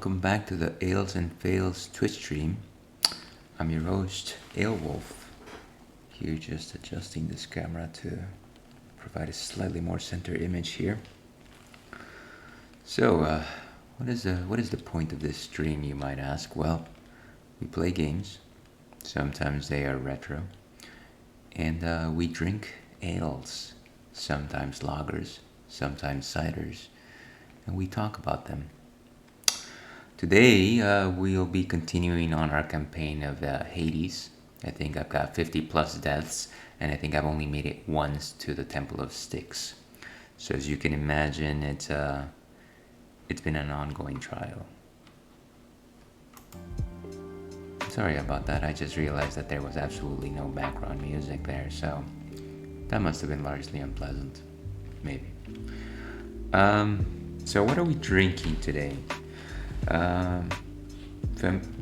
welcome back to the Ales and Fails Twitch stream. I'm your host, Alewolf. Here just adjusting this camera to provide a slightly more center image here. So, what is the point of this stream, you might ask? Well, we play games. Sometimes they are retro. And we drink ales, sometimes lagers, sometimes ciders, and we talk about them. Today, we'll be continuing on our campaign of Hades. I think I've got 50 plus deaths, and I think I've only made it once to the Temple of Styx. So as you can imagine, it's been an ongoing trial. Sorry about that, I just realized that there was absolutely no background music there, so that must have been largely unpleasant. Maybe. So what are we drinking today?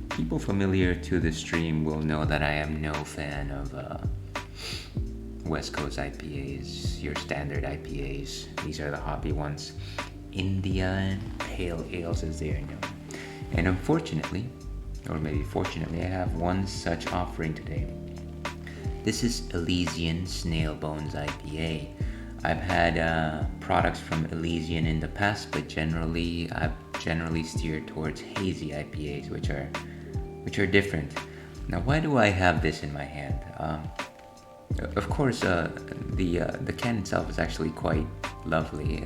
People familiar to the stream will know that I am no fan of West Coast IPAs, your standard IPAs. These are the hoppy ones. Indian Pale Ales as they are known. And unfortunately, or maybe fortunately, I have one such offering today. This is Elysian Snailbones IPA. I've had products from Elysian in the past, but I've generally steered towards hazy IPAs, which are different. Now, why do I have this in my hand? Of course, the can itself is actually quite lovely.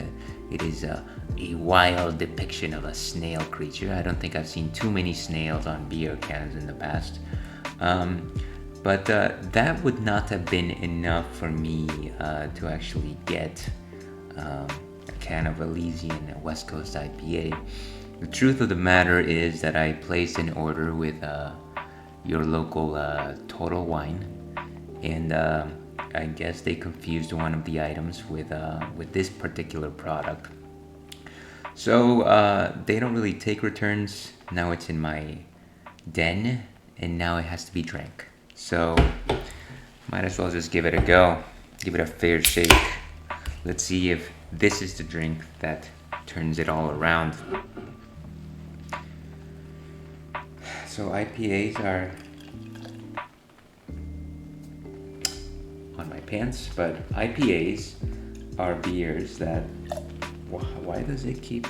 It is a wild depiction of a snail creature. I don't think I've seen too many snails on beer cans in the past. But that would not have been enough for me to actually get a can of Elysian West Coast IPA. The truth of the matter is that I placed an order with your local Total Wine, and I guess they confused one of the items with this particular product. So they don't really take returns. Now it's in my den, and now it has to be drank. So might as well just give it a go, give it a fair shake. Let's see if this is the drink that turns it all around. So IPAs are on my pants, but IPAs are beers that, why does it keep,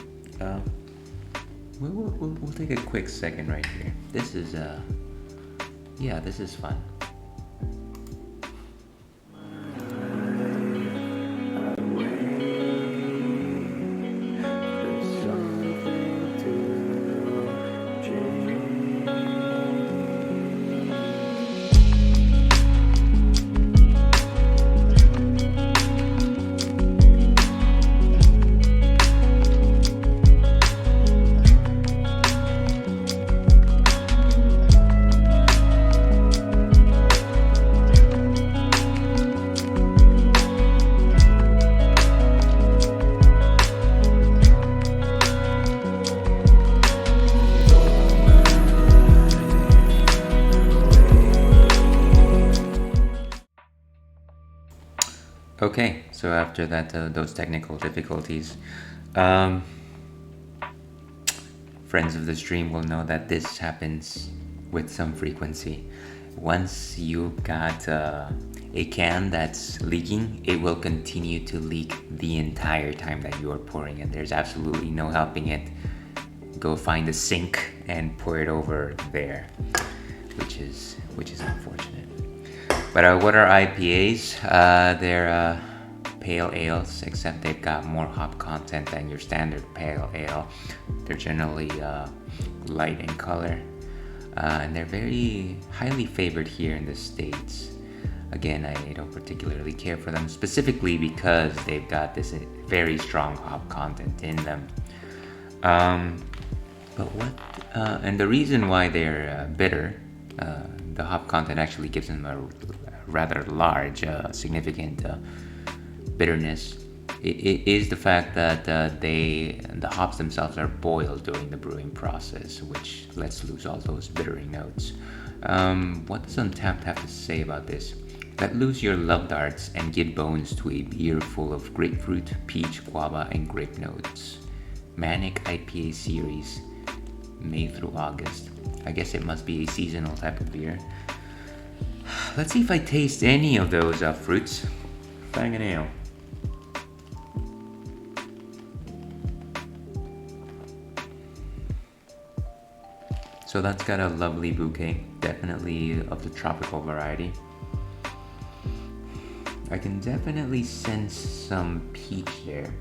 we'll take a quick second right here. This is this is fun. Okay, so after that, those technical difficulties, friends of the stream will know that this happens with some frequency. Once you've got a can that's leaking, it will continue to leak the entire time that you are pouring it. There's absolutely no helping it. Go find a sink and pour it over there, which is unfortunate. But what are IPAs? They're pale ales, except they've got more hop content than your standard pale ale. They're generally light in color, and they're very highly favored here in the States. Again, I don't particularly care for them, specifically because they've got this very strong hop content in them. And the reason why they're bitter, the hop content actually gives them a rather large, significant bitterness. It is the fact that the hops themselves are boiled during the brewing process, which lets loose all those bittering notes. What does Untapped have to say about this? Let loose your love darts and give bones to a beer full of grapefruit, peach, guava, and grape notes. Manic IPA series. May through August. I guess it must be a seasonal type of beer. Let's see if I taste any of those fruits. Fang and ale. So that's got a lovely bouquet, definitely of the tropical variety. I can definitely sense some peach there.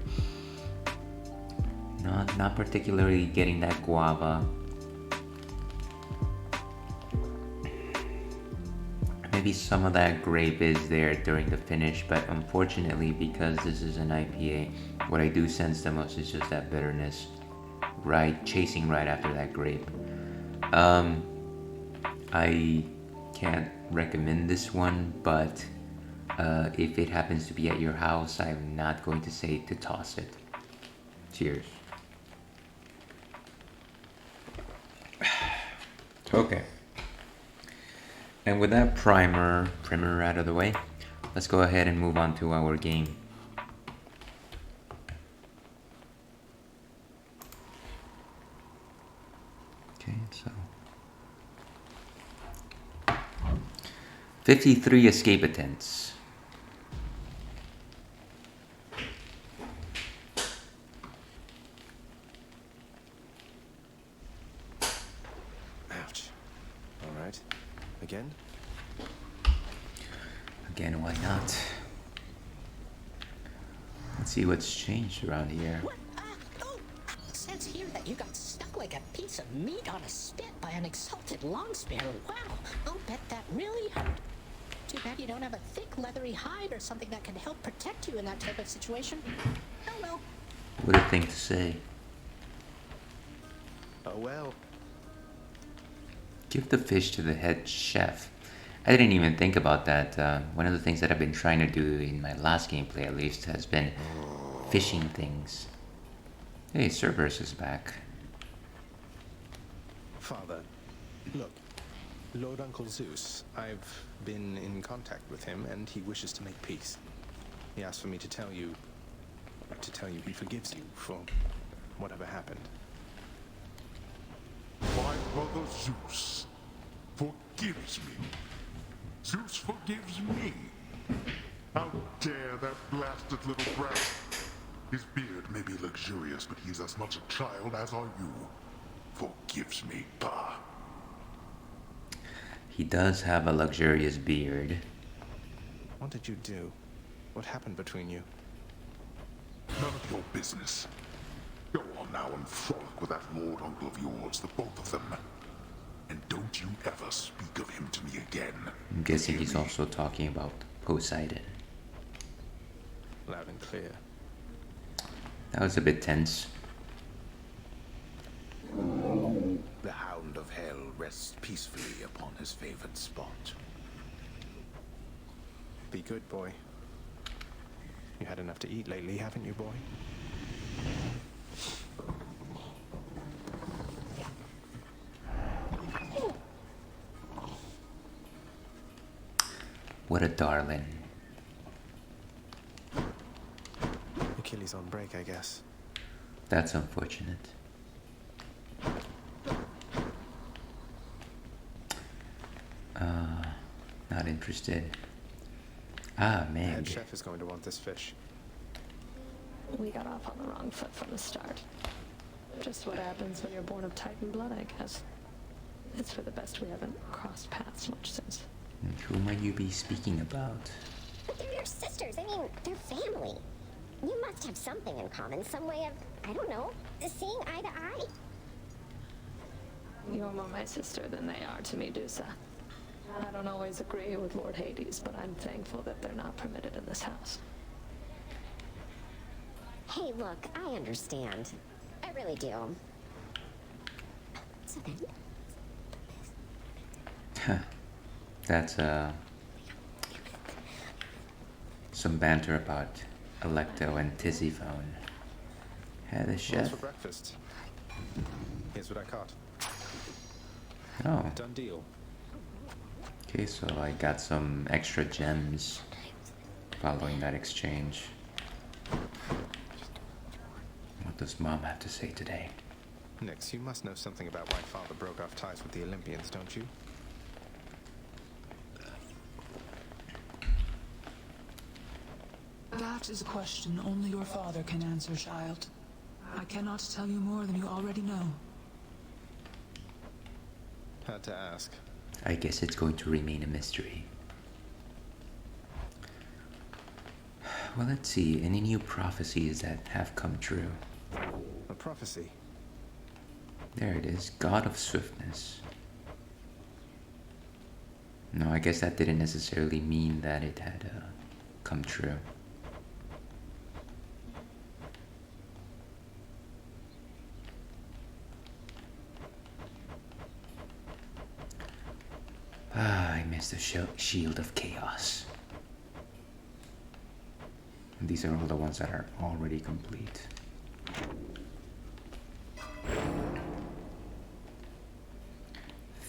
Not particularly getting that guava. Maybe some of that grape is there during the finish, but unfortunately, because this is an IPA, what I do sense the most is just that bitterness, chasing right after that grape. I can't recommend this one, but if it happens to be at your house, I'm not going to say to toss it. Cheers. Okay. And with that primer out of the way, let's go ahead and move on to our game. Okay, so 53 escape attempts. Ouch. All right. Again? Again, why not? Let's see what's changed around here. What? Oh, it says here that you got stuck like a piece of meat on a spit by an exalted long sparrow. Wow, I'll bet that really hurt. Too bad you don't have a thick, leathery hide or something that can help protect you in that type of situation. Oh well. What a thing to say. Oh well. Give the fish to the head chef. I didn't even think about that. One of the things that I've been trying to do in my last gameplay at least has been fishing things. Hey, Cerberus is back. Father, look. Lord Uncle Zeus, I've been in contact with him and he wishes to make peace. He asked for me to tell you he forgives you for whatever happened. My brother Zeus forgives me. Zeus forgives me. How dare that blasted little brat? His beard may be luxurious, but he's as much a child as are you. Forgives me, bah. He does have a luxurious beard. What did you do? What happened between you? None of your business. Go on now and frolic with that Lord Uncle of yours, the both of them. And don't you ever speak of him to me again. I'm guessing he's also talking about Poseidon. Loud and clear. That was a bit tense. The Hound of Hell rests peacefully upon his favored spot. Be good, boy. You had enough to eat lately, haven't you, boy? What a darling. Achilles on break, I guess. That's unfortunate. Not interested. Ah, The head Meg. chef is going to want this fish. We got off on the wrong foot from the start. Just what happens when you're born of Titan blood, I guess. It's for the best we haven't crossed paths much since. And who might you be speaking about? But they're your sisters. I mean, they're family. You must have something in common, some way of, I don't know, seeing eye to eye. You're more my sister than they are to me, Dusa. I don't always agree with Lord Hades, but I'm thankful that they're not permitted in this house. Hey, look, I understand. I really do. So then... That's some banter about Electo and Tisiphone. Had a What's chef. for breakfast? Here's what I caught. Oh, Done deal. okay, so I got some extra gems following that exchange. What does Mom have to say today? Nix, you must know something about why Father broke off ties with the Olympians, don't you? That is a question only your father can answer, child. I cannot tell you more than you already know. Had to ask. I guess it's going to remain a mystery. Well, let's see. Any new prophecies that have come true? A prophecy. There it is. God of Swiftness. No, I guess that didn't necessarily mean that it had come true. Ah, I missed the Shield of Chaos. These are all the ones that are already complete.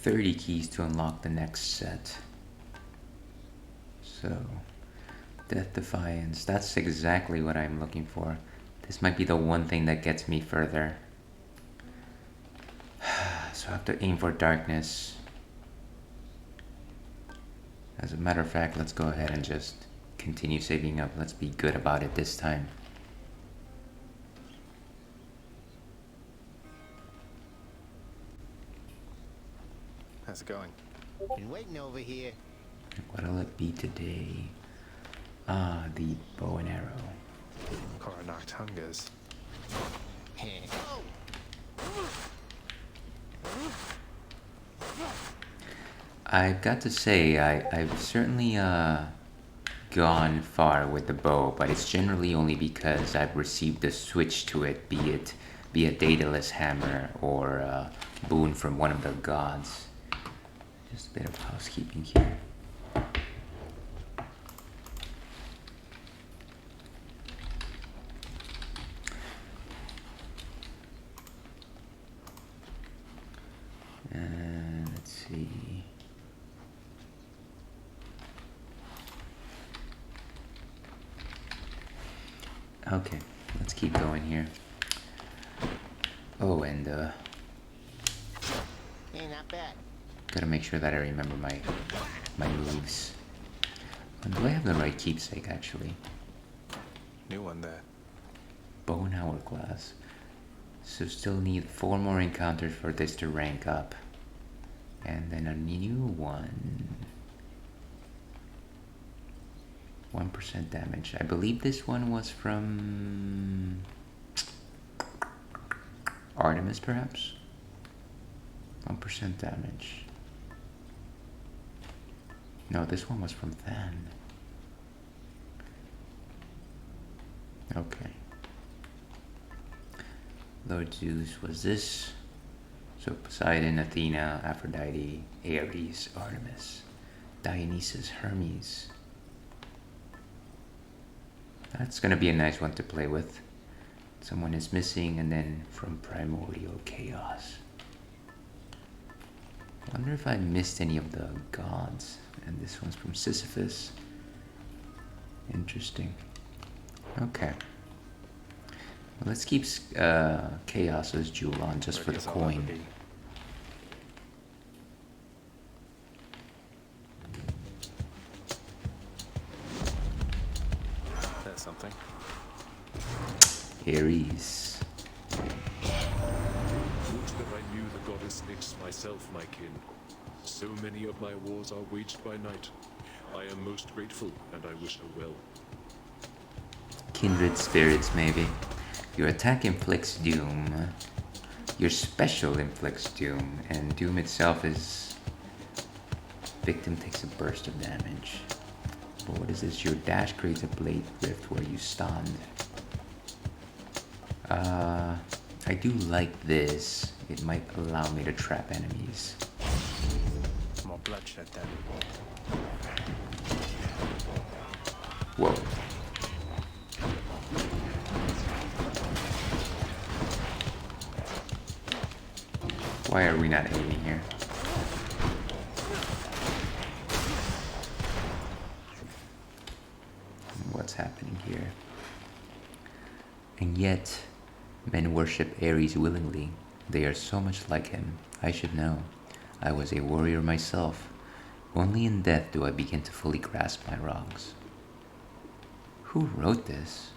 $30 keys to unlock the next set. So, Death Defiance, that's exactly what I'm looking for. This might be the one thing that gets me further. So I have to aim for Darkness. As a matter of fact, let's go ahead and just continue saving up. Let's be good about it this time. How's it going? Been waiting over here. What'll it be today? Ah, the bow and arrow. Coronach hungers. I've got to say, I've certainly gone far with the bow, but it's generally only because I've received a switch to it, be a Daedalus hammer or a boon from one of the gods. Just a bit of housekeeping here. Let's see. Okay, let's keep going here. Oh, and Hey, not bad. gotta make sure that I remember my moves. Do I have the right keepsake actually? New one there. Bow and Hourglass. So still need 4 more encounters for this to rank up. And then a new one. 1% damage. I believe this one was from Artemis, perhaps? 1% damage. No, this one was from Than. Okay. Lord Zeus was this. So Poseidon, Athena, Aphrodite, Ares, Artemis, Dionysus, Hermes. That's gonna be a nice one to play with. Someone is missing, and then from Primordial Chaos. I wonder if I missed any of the gods. And this one's from Sisyphus. Interesting. Okay. Well, let's keep Chaos's jewel on just for the coin. That's something. Ares. Would that I knew the goddess Nyx myself, my kin. So many of my wars are waged by night. I am most grateful, and I wish her well. Kindred spirits, maybe. Your attack inflicts doom. Your special inflicts doom, and doom itself is... Victim takes a burst of damage. But what is this? Your dash creates a blade rift where you stand. I do like this. It might allow me to trap enemies. More bloodshed then. Whoa. Why are we not aiming here? What's happening here? And yet, men worship Ares willingly. They are so much like him. I should know. I was a warrior myself. Only in death do I begin to fully grasp my wrongs. Who wrote this?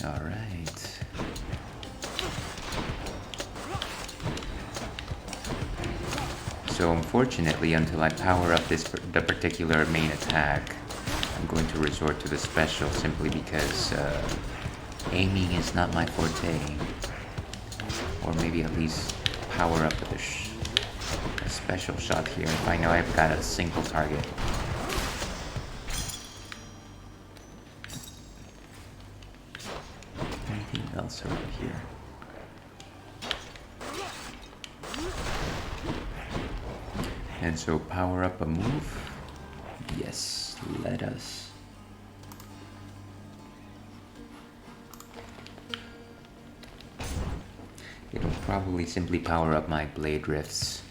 Alright. So unfortunately, until I power up the particular main attack, I'm going to resort to the special simply because aiming is not my forte. Or maybe at least power up with a special shot here if I know I've got a single target. Anything else around here? And so power up a move? Yes, let us. It'll probably simply power up my blade rifts.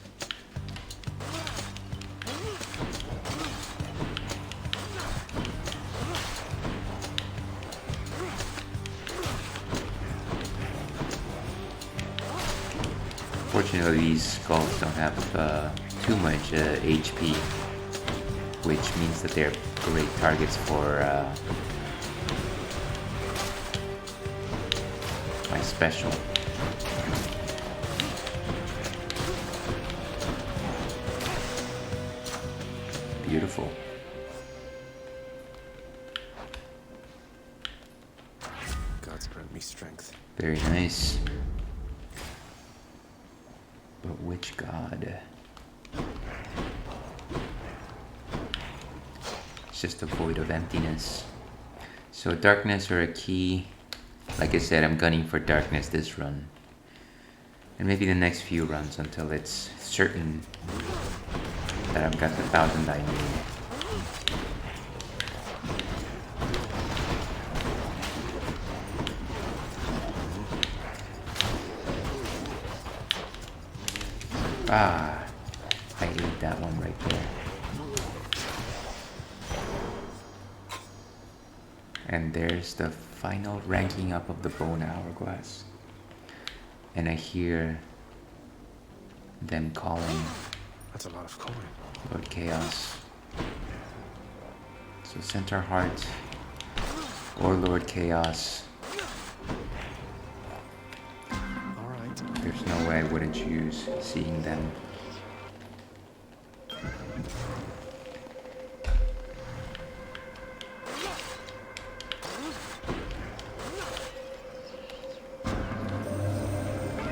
Fortunately, these skulls don't have too much HP, which means that they're great targets for my special. Beautiful. God's grant me strength. Very nice. But which god? It's just a void of emptiness. So darkness are a key. Like I said, I'm gunning for darkness this run. And maybe the next few runs until it's certain that I've got the 1000 I need. Ah, I ate that one right there. And there's the final ranking up of the bone hourglass. And I hear them calling. That's a lot of coin. Lord Chaos. So Centaur Heart or Lord Chaos. Alright. There's no way I wouldn't choose seeing them.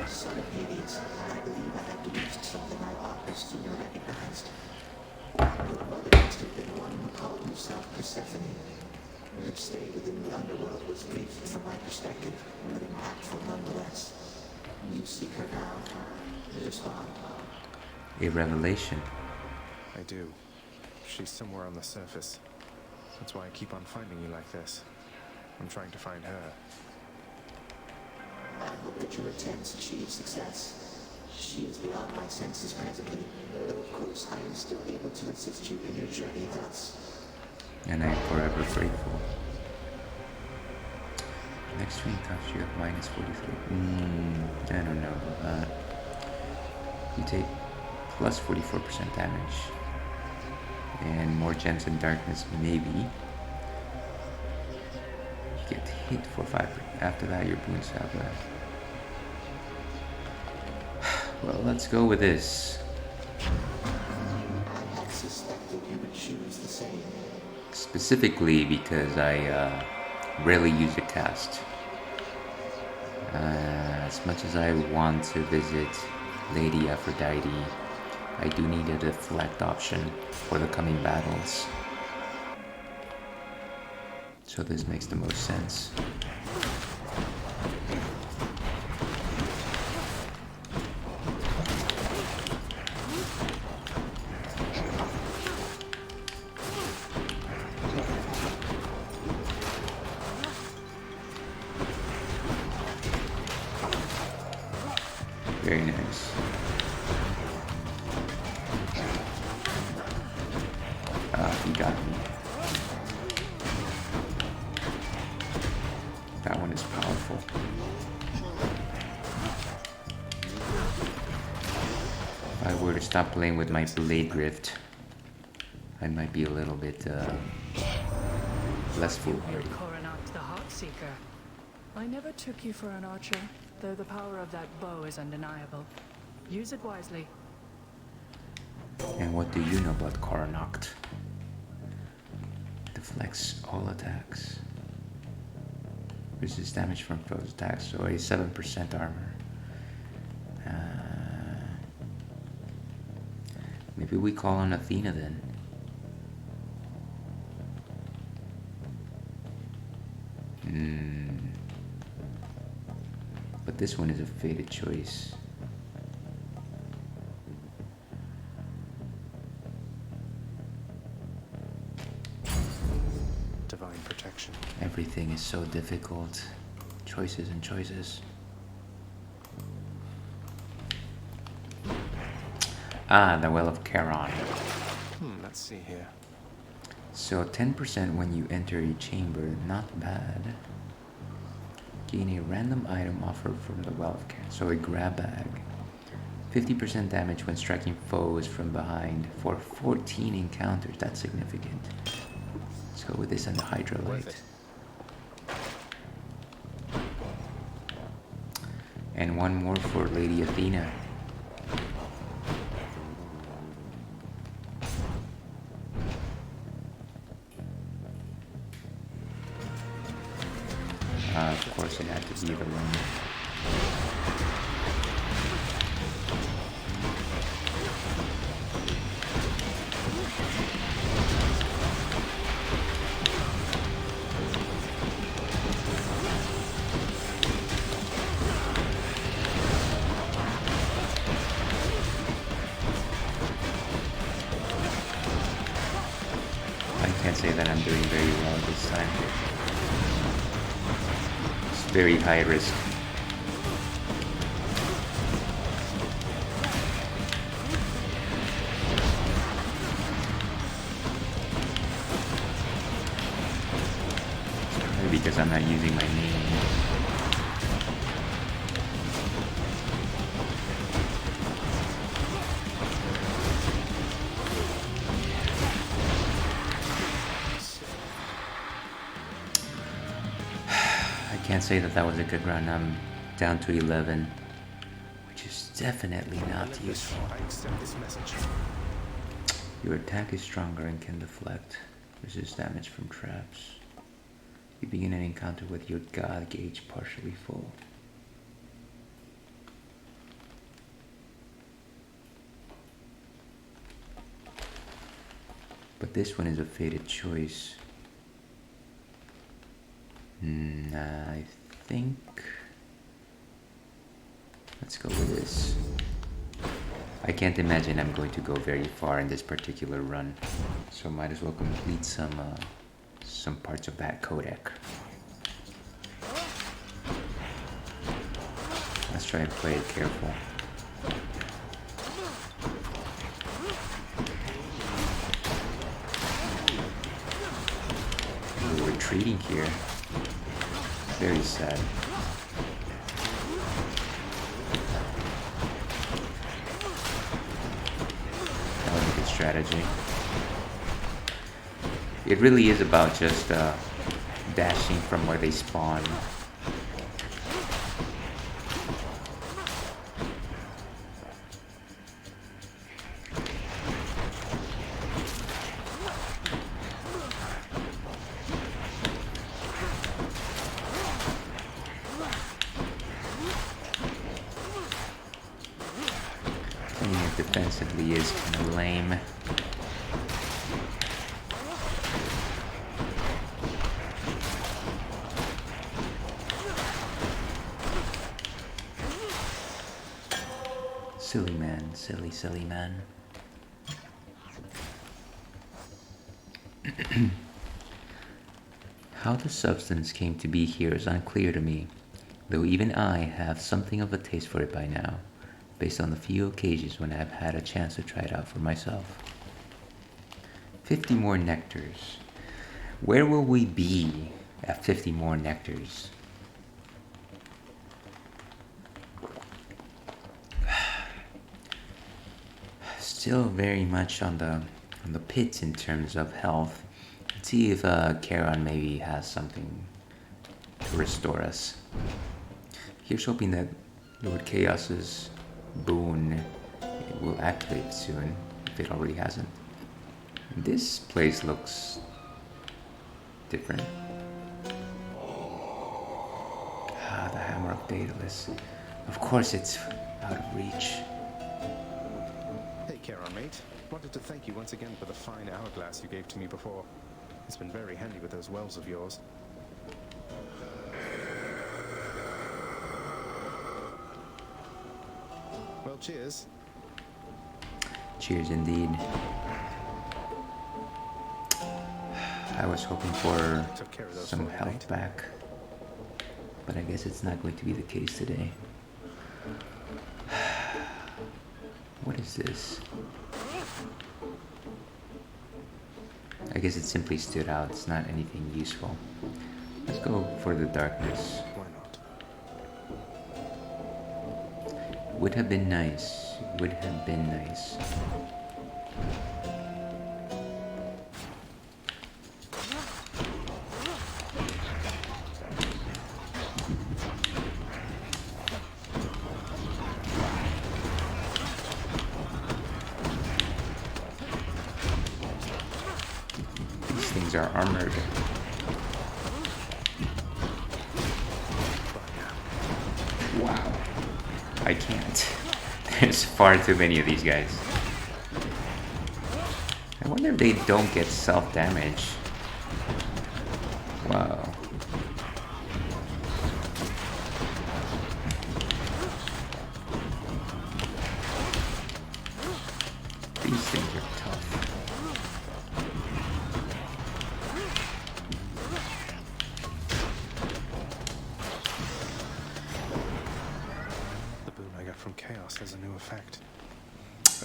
Son of Hades, I believe I have deduced something I ought to sooner recognized. Your mother must have been one who called herself Persephone. Her stay within the underworld was brief from my perspective, but impactful nonetheless. You seek her now. Respond. A revelation. I do. She's somewhere on the surface. That's why I keep on finding you like this. I'm trying to find her. I hope that your attempts achieve success. She is beyond my senses presently, but of course I am still able to assist you in your journey thus. And I am forever grateful. Next ring touch you have minus 43. I don't know about that. You take plus 44% damage. And more gems in darkness, maybe. You get hit for 5. After that, your boons have left. Well, let's go with this. I had suspected you would choose the same. Specifically because I rarely use a cast. As much as I want to visit Lady Aphrodite, I do need a deflect option for the coming battles. So this makes the most sense. Very nice. stop playing with my blade drift. I might be a little bit less foolhardy. Coronat the Heart Seeker. I never took you for an archer, though the power of that bow is undeniable. Use it wisely. And what do you know about Coronat? Deflects all attacks. Resists damage from foes' attacks, so a 7% armor. Maybe we call on Athena then. But this one is a fated choice. Divine protection. Everything is so difficult. Choices and choices. Ah, the Well of Charon. Let's see here. So 10% when you enter a chamber, not bad. Gain a random item offered from the Well of Charon. So a grab bag. 50% damage when striking foes from behind for 14 encounters. That's significant. Let's go with this and the Hydra Light. And one more for Lady Athena. Of course it had to be the one. I can't say that I'm doing very well this time. It's very high risk. Probably because I'm not using my name. Can't say that that was a good run. I'm down to 11, which is definitely not useful. I accept this message. Your attack is stronger and can deflect. Resist damage from traps. You begin an encounter with your god gauge partially full. But this one is a fated choice. I think... Let's go with this. I can't imagine I'm going to go very far in this particular run, so might as well complete some parts of that codec. Let's try and play it careful. We're retreating here. Very sad. That was a good strategy. It really is about just dashing from where they spawn. Defensively is kind of lame. Silly man, silly man. How the substance came to be here is unclear to me, though even I have something of a taste for it by now, based on the few occasions when I've had a chance to try it out for myself. 50 more nectars. Where will we be at 50 more nectars? Still very much on the pits in terms of health. Let's see if Charon maybe has something to restore us. Here's hoping that Lord Chaos's boon will activate soon, if it already hasn't. This place looks different. Ah, the Hammer of Daedalus. Of course it's out of reach. Hey, Charon, mate. Wanted to thank you once again for the fine hourglass you gave to me before. It's been very handy with those wells of yours. Well, cheers. Cheers indeed. I was hoping for some health back, but I guess it's not going to be the case today. What is this? I guess it simply stood out. It's not anything useful. Let's go for the darkness. Why not? Would have been nice. Would have been nice. These things are armored. Wow. I can't. There's far too many of these guys. I wonder if they don't get self-damage. Wow. These things are tough. The boon I got from Chaos has a new effect.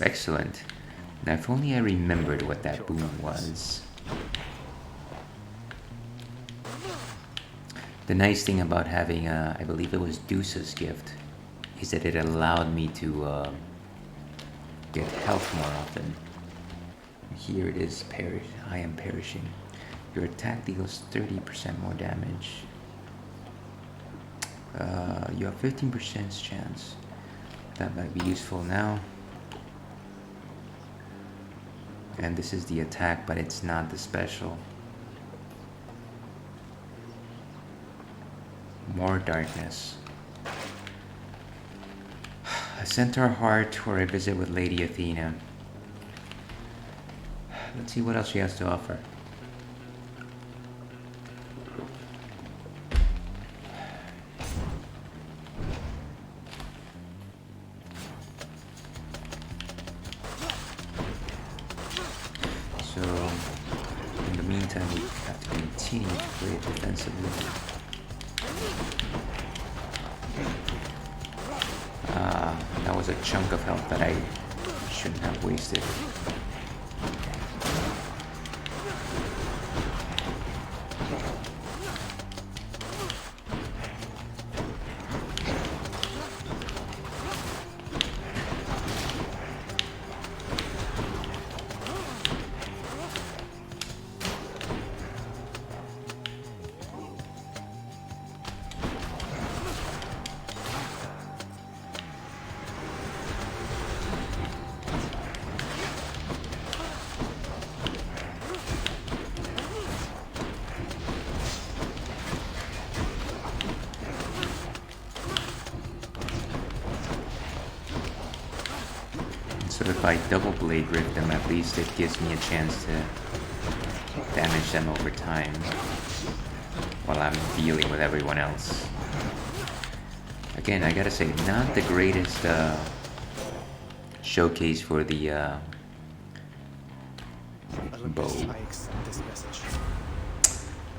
Excellent. Now if only I remembered what that boon was. The nice thing about having, I believe it was Deuce's gift, is that it allowed me to get health more often. Here it is, I am perishing. Your attack deals 30% more damage. You have 15% chance. That might be useful now. And this is the attack, but it's not the special. More darkness. A centaur heart or a visit with Lady Athena. Let's see what else she has to offer. So, in the meantime, we have to continue to play it defensively. That was a chunk of health that I shouldn't have wasted. So if I double blade rip them, at least it gives me a chance to damage them over time while I'm dealing with everyone else. Again, I gotta say, not the greatest showcase for the bow. I accept this message.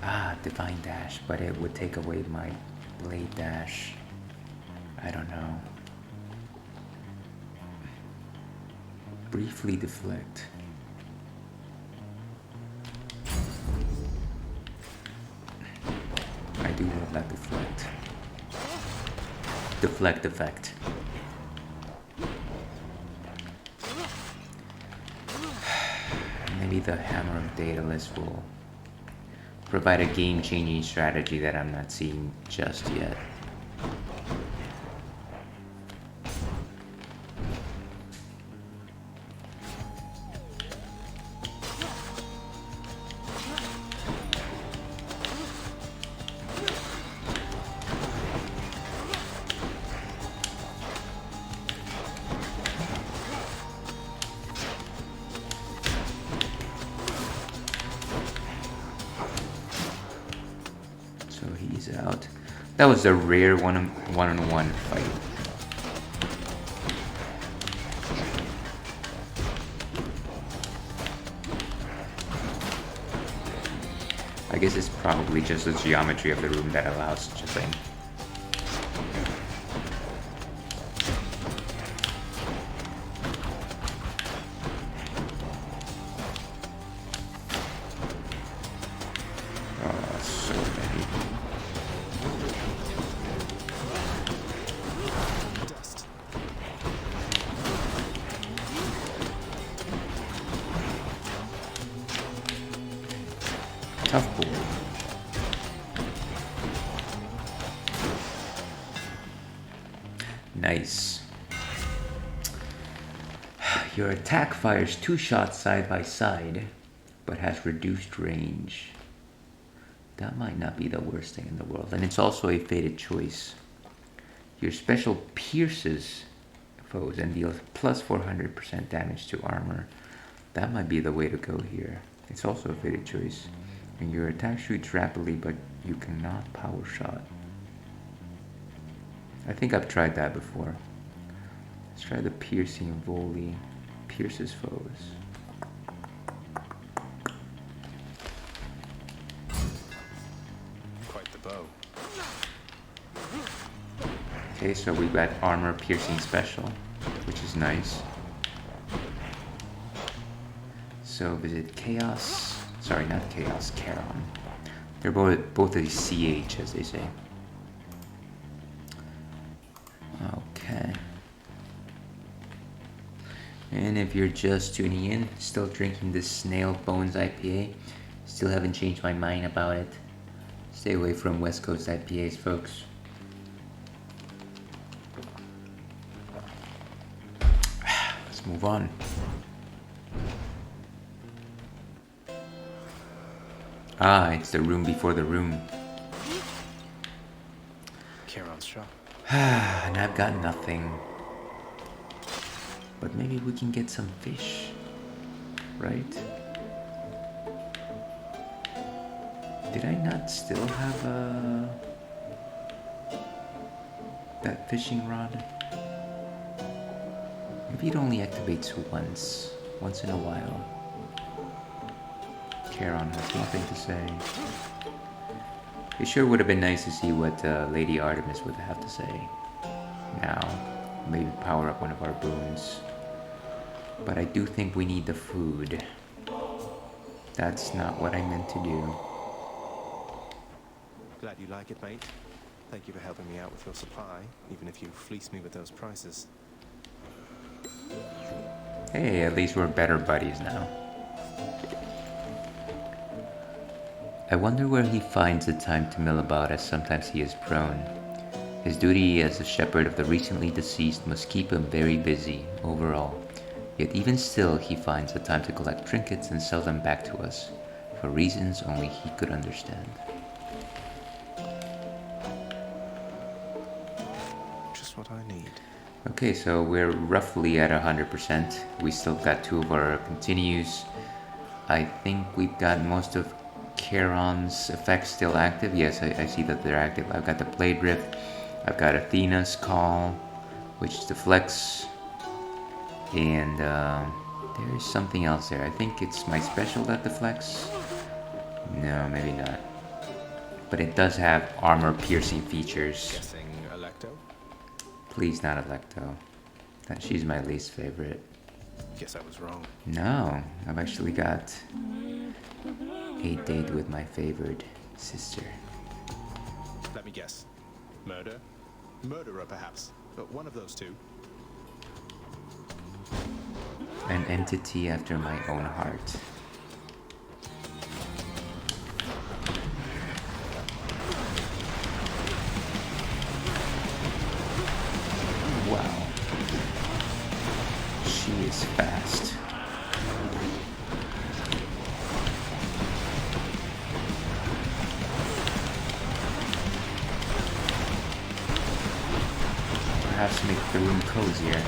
Ah, Divine Dash, but it would take away my Blade Dash. I don't know. Briefly deflect. I do have that deflect. Deflect effect. maybe the Hammer of Daedalus will provide a game-changing strategy that I'm not seeing just yet. Out. That was a rare one-on-one fight. I guess it's probably just the geometry of the room that allows such a thing. Nice. Your attack fires 2 shots side by side, but has reduced range. That might not be the worst thing in the world. And it's also a fated choice. Your special pierces foes and deals plus 400% damage to armor. That might be the way to go here. It's also a fated choice. And your attack shoots rapidly, but you cannot power shot. I think I've tried that before. Let's try the piercing volley. Pierces foes. Quite the bow. Okay, so we got armor piercing special, which is nice. So visit Chaos. Sorry, not Chaos, Charon. They're both a CH, as they say. Okay. And if you're just tuning in, still drinking this Snailbones IPA, still haven't changed my mind about it. Stay away from West Coast IPAs, folks. Let's move on. Ah, it's the room before the room. Charon's shop. And I've got nothing. But maybe we can get some fish, right? Did I not still have that fishing rod? Maybe it only activates once in a while. Charon has nothing to say. It sure would have been nice to see what Lady Artemis would have to say. Now, maybe power up one of our boons. But I do think we need the food. That's not what I meant to do. Glad you like it, mate. Thank you for helping me out with your supply, even if you fleece me with those prices. Hey, at least we're better buddies now. I wonder where he finds the time to mill about, as sometimes he is prone. His duty as a shepherd of the recently deceased must keep him very busy, overall. Yet even still, he finds the time to collect trinkets and sell them back to us, for reasons only he could understand. Just what I need. Okay, so we're roughly at 100%. We still got 2 of our continues. I think we've got most of Charon's effects still active. Yes, I see that they're active. I've got the Blade Rift. I've got Athena's Call, which is the flex. And there is something else there. I think it's my special that deflects. No, maybe not. But it does have armor piercing features. Guessing Electo? Please not Electo. She's my least favorite. Guess I was wrong. No, I've actually got a date with my favorite sister. Let me guess. Murder? Murderer, perhaps. But one of those two. An entity after my own heart. perhaps make the room cozier.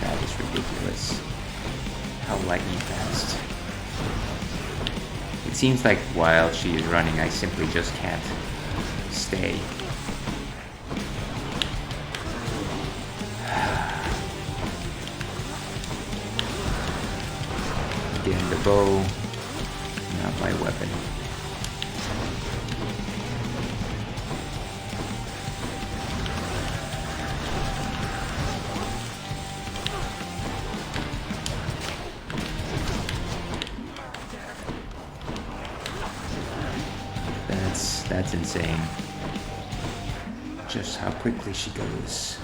That is ridiculous. How lightning fast. It seems like while she is running, I simply just can't stay. Again, the bow, not my weapon. That's insane. Just how quickly she goes.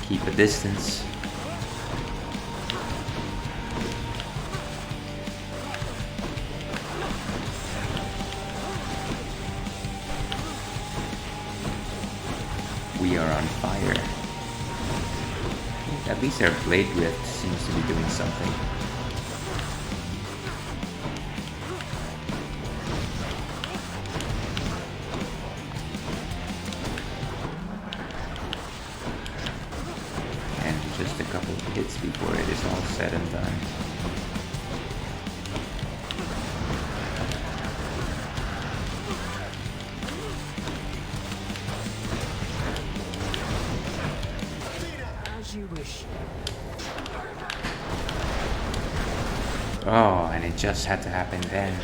Keep a distance. We are on fire. At least our blade rift seems to be doing something. And just a couple of hits before it is all said and done. As you wish. Oh, and it just had to happen then.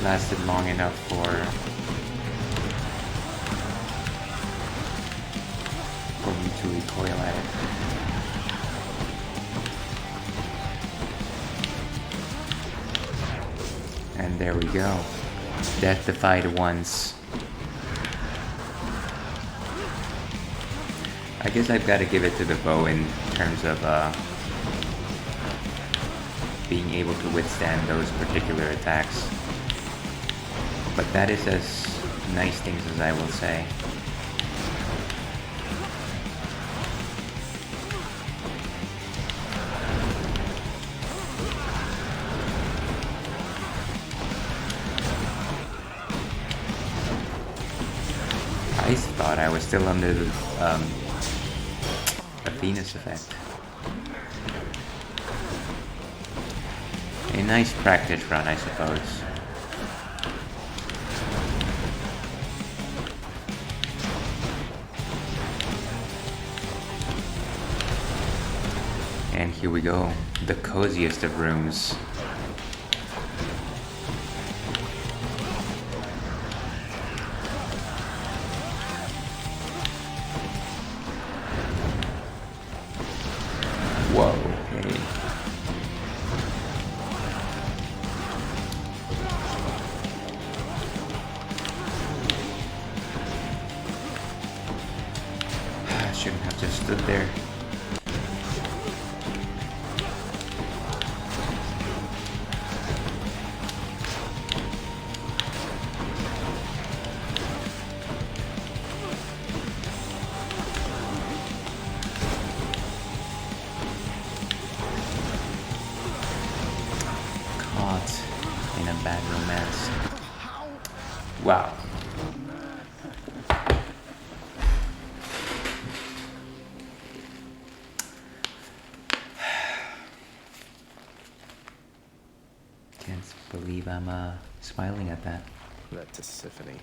Lasted long enough for me to recoil at it. And there we go. Death defied once. I guess I've got to give it to the bow in terms of being able to withstand those particular attacks. But that is as nice things as I will say. I thought I was still under the Venus effect. A nice practice run, I suppose. And here we go, the coziest of rooms. Whoa, okay. I shouldn't have just stood there. In a bad romance. Wow. Can't believe I'm smiling at that. That Tisiphone.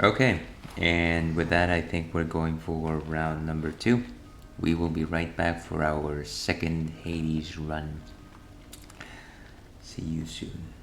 Okay, and with that I think we're going for round number 2. We will be right back for our second Hades run. See you soon.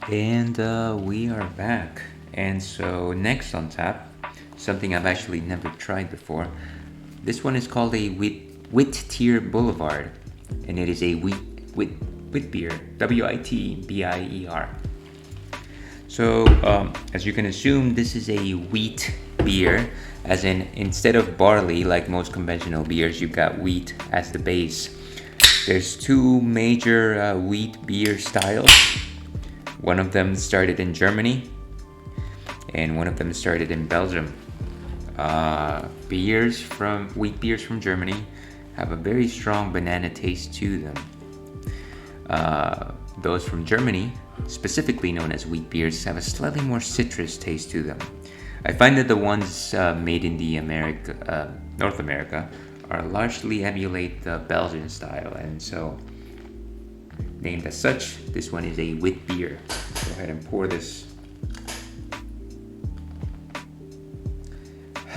And we are back. And so next on tap, something I've actually never tried before. This one is called a Wit-tier Blvd, and it is a wit beer, Witbier. So as you can assume, this is a wheat beer, as in instead of barley like most conventional beers, you've got wheat as the base. There's two major wheat beer styles. One of them started in Germany, and one of them started in Belgium. Wheat beers from Germany have a very strong banana taste to them. Those from Germany, specifically known as wheat beers, have a slightly more citrus taste to them. I find that the ones made in the North America are largely emulate the Belgian style, and so named as such, this one is a wit beer. Go ahead and pour this.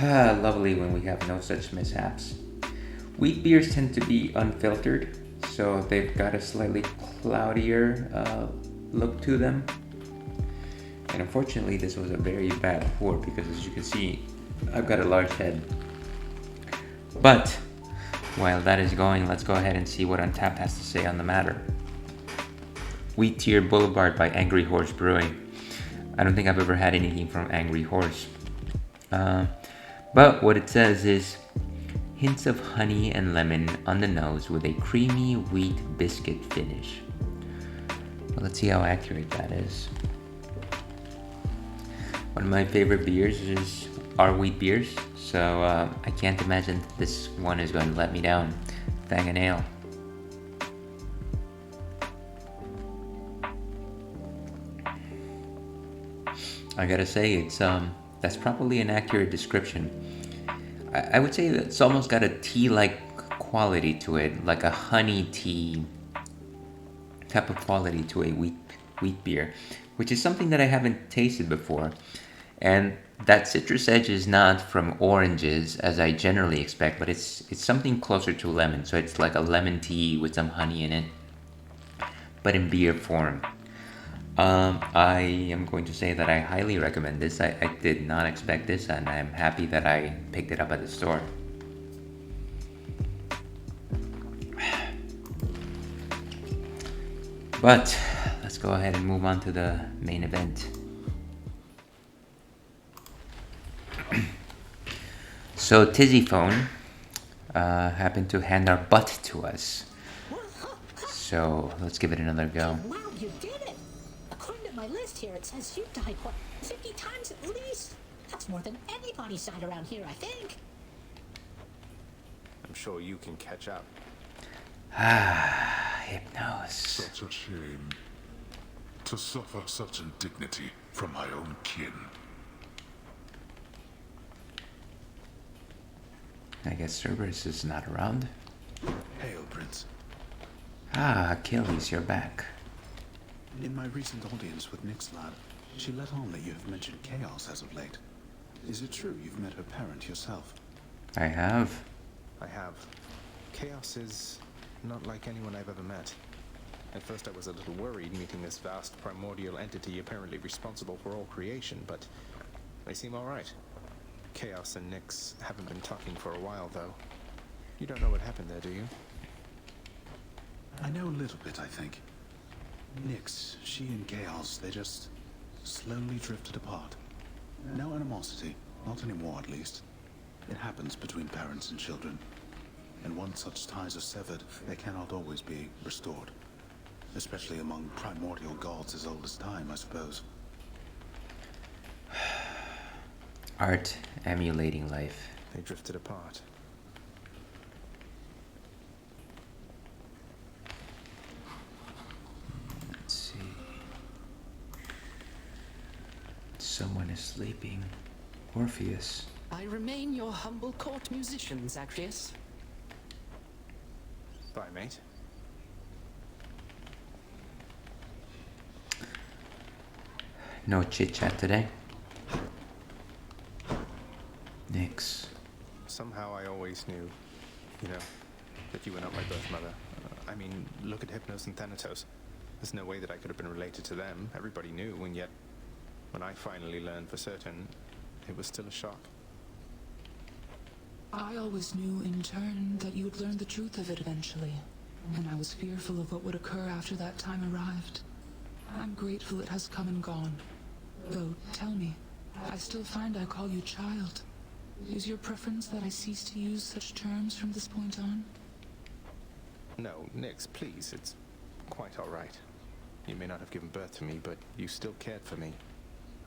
Lovely when we have no such mishaps. Wheat beers tend to be unfiltered, so they've got a slightly cloudier look to them. And unfortunately, this was a very bad pour because, as you can see, I've got a large head. But while that is going, let's go ahead and see what Untapped has to say on the matter. Wit-tier Blvd by Angry Horse Brewing. I don't think I've ever had anything from Angry Horse. But what it says is hints of honey and lemon on the nose with a creamy wheat biscuit finish. Well, let's see how accurate that is. One of my favorite beers are wheat beers, so I can't imagine that this one is going to let me down. Fang and ale. I gotta say, that's probably an accurate description. I would say that it's almost got a tea-like quality to it, like a honey tea type of quality to a wheat beer, which is something that I haven't tasted before. And that citrus edge is not from oranges, as I generally expect, but it's something closer to lemon. So it's like a lemon tea with some honey in it, but in beer form. I am going to say that I highly recommend this. I did not expect this, and I'm happy that I picked it up at the store. But let's go ahead and move on to the main event. So Tizzyphone happened to hand our butt to us. So let's give it another go. Wow, you did it! According to my list here, it says you died, 50 times at least? That's more than anybody's died around here, I think. I'm sure you can catch up. Hypnos. Such a shame. To suffer such indignity from my own kin. I guess Cerberus is not around. Hail, Prince. Achilles, you're back. In my recent audience with Nyx lad, she let on that you have mentioned chaos as of late. Is it true you've met her parent yourself? I have. I have. Chaos is not like anyone I've ever met. At first I was a little worried meeting this vast primordial entity apparently responsible for all creation, but they seem alright. Chaos and Nyx haven't been talking for a while, though. You don't know what happened there, do you? I know a little bit, I think. Nyx, she and Chaos, they just slowly drifted apart. No animosity, not anymore at least. It happens between parents and children. And once such ties are severed, they cannot always be restored. Especially among primordial gods as old as time, I suppose. Art emulating life. They drifted apart. Let's see. Someone is sleeping. Orpheus. I remain your humble court musician, Zagreus. Bye, mate. No chit-chat today. Nyx. Somehow I always knew, that you were not my birth mother. I mean, look at Hypnos and Thanatos. There's no way that I could have been related to them. Everybody knew, and yet, when I finally learned for certain, it was still a shock. I always knew in turn that you would learn the truth of it eventually, and I was fearful of what would occur after that time arrived. I'm grateful it has come and gone. Though, tell me, I still find I call you child. Is your preference that I cease to use such terms from this point on? No, Nix, please, it's quite all right. You may not have given birth to me, but you still cared for me.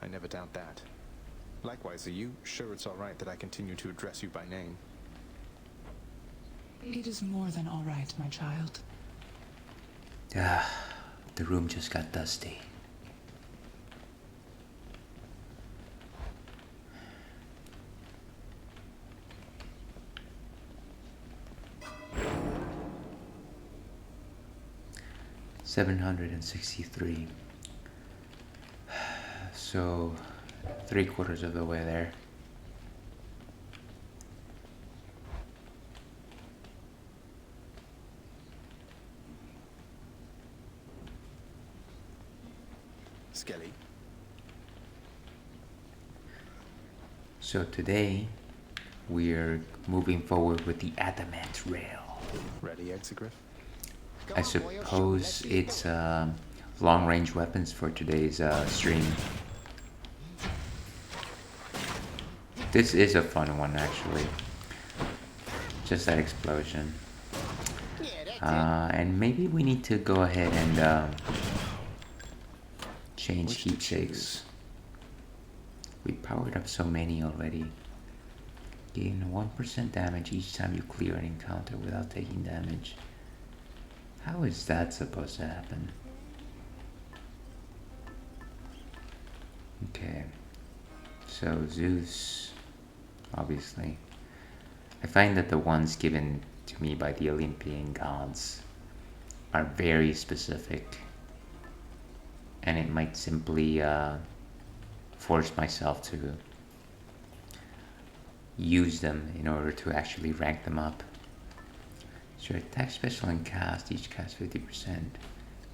I never doubt that. Likewise, are you sure it's all right that I continue to address you by name? It is more than all right, my child. The room just got dusty. $763. So 3/4 of the way there. Skelly. So today we're moving forward with the Adamant Rail. Ready, Exegriff? I suppose it's long-range weapons for today's stream. This is a fun one, actually. Just that explosion. And maybe we need to go ahead and change heat shakes. We powered up so many already. Gain 1% damage each time you clear an encounter without taking damage. How is that supposed to happen? Okay, so Zeus, obviously. I find that the ones given to me by the Olympian gods are very specific, and it might simply force myself to use them in order to actually rank them up. So attack, special, and cast each cast 50%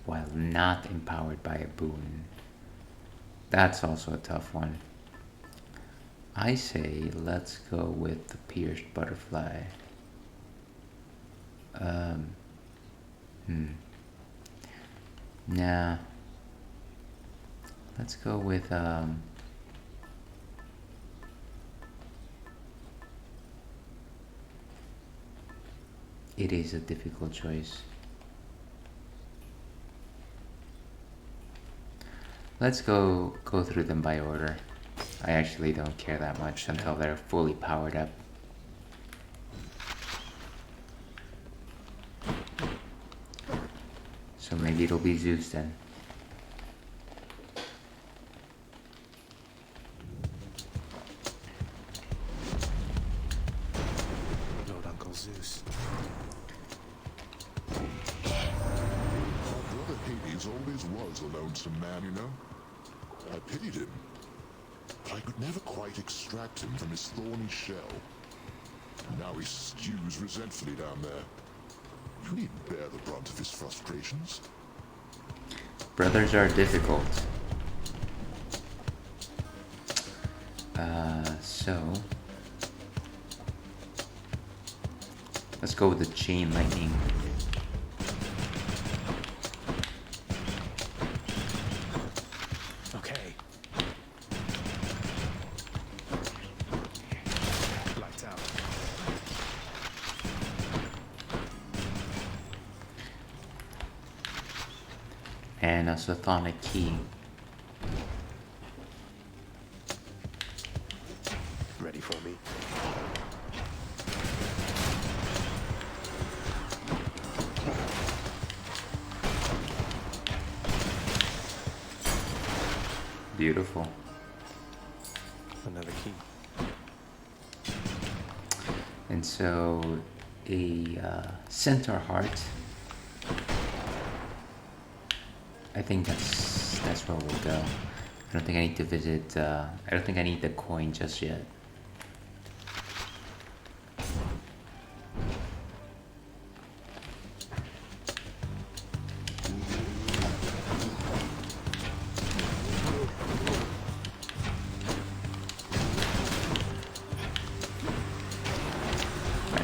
while not empowered by a boon. That's also a tough one. I say let's go with the pierced butterfly. Nah. Let's go with it is a difficult choice. Let's go through them by order. I actually don't care that much until they're fully powered up. So maybe it'll be Zeus then. Lord Uncle Zeus. My brother Hades always was a lonesome man, you know. I pitied him, but I could never quite extract him from his thorny shell. Now he stews resentfully down there. You needn't bear the brunt of his frustrations. Brothers are difficult. So let's go with the chain lightning. Okay. Lights out. And a Sothonic key. Ready for me? Beautiful. Another key. And so a centaur heart. I think that's where we'll go. I don't think I need to visit. I don't think I need the coin just yet.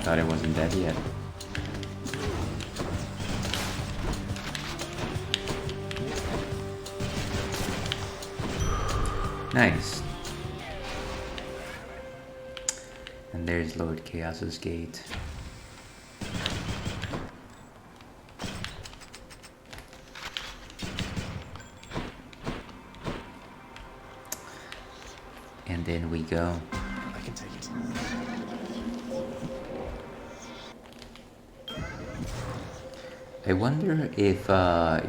thought it wasn't dead yet. Nice. And there's Lord Chaos's gate. And then we go. I can take it. I wonder if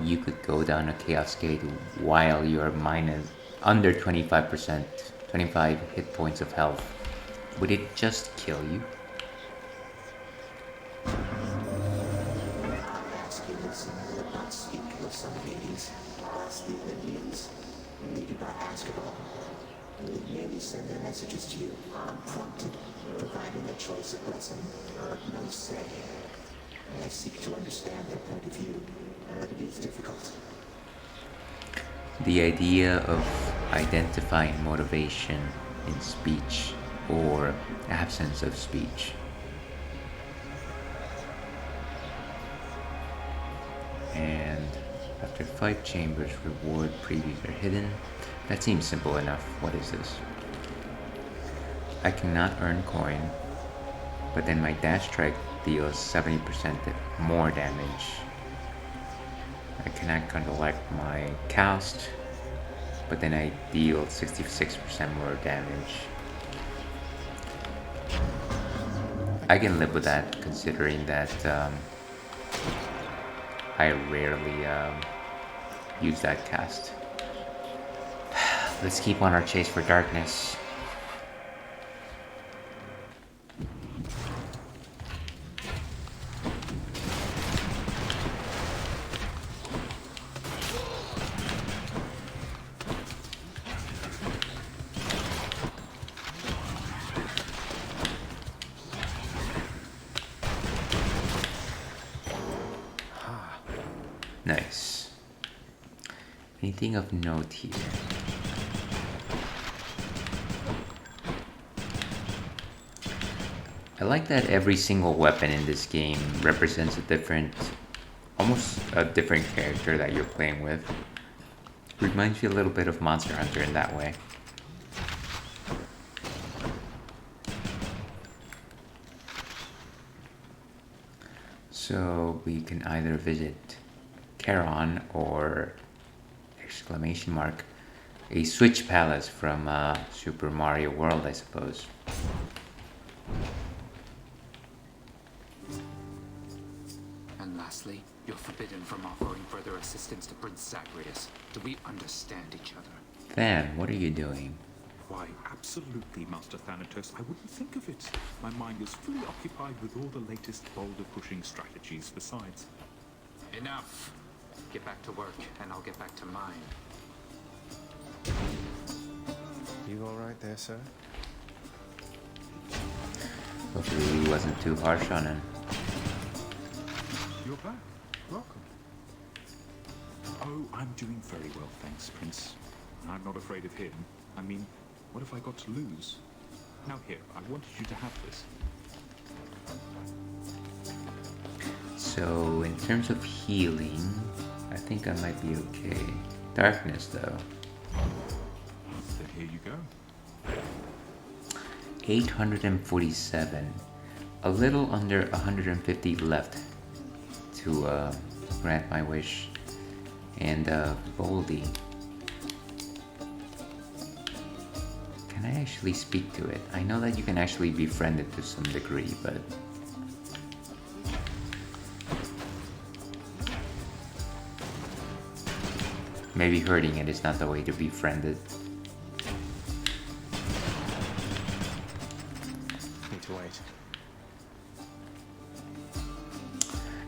you could go down a Chaos Gate while you're minus under 25%, 25 hit points of health. Would it just kill you? Send their messages to you unprompted, providing a choice of blessing or no say. I seek to understand their point of view, but it is difficult. The idea of identifying motivation in speech or absence of speech. And after 5 chambers, reward previews are hidden. That seems simple enough. What is this? I cannot earn coin, but then my dash strike deals 70% more damage. I cannot collect my cast, but then I deal 66% more damage. I can live with that, considering that I rarely use that cast. Let's keep on our chase for darkness. Nice. Anything of note here? I like that every single weapon in this game represents a different, almost a different character that you're playing with. Reminds me a little bit of Monster Hunter in that way. So we can either visit Charon or exclamation mark a Switch Palace from Super Mario World, I suppose. And lastly, you're forbidden from offering further assistance to Prince Zagreus. Do we understand each other? Than, what are you doing? Why, absolutely, Master Thanatos. I wouldn't think of it. My mind is fully occupied with all the latest boulder-pushing strategies besides. Enough! Get back to work, and I'll get back to mine. You alright there, sir? Hopefully he wasn't too harsh on him. You're back. Welcome. Oh, I'm doing very well, thanks, Prince. I'm not afraid of him. I mean, what have I got to lose? Now here, I wanted you to have this. So, in terms of healing, I think I might be okay. Darkness, though. Then here you go. 847. A little under 150 left to grant my wish. And Blvd. Can I actually speak to it? I know that you can actually befriend it to some degree, but... maybe hurting it is not the way to befriend it. Need to wait.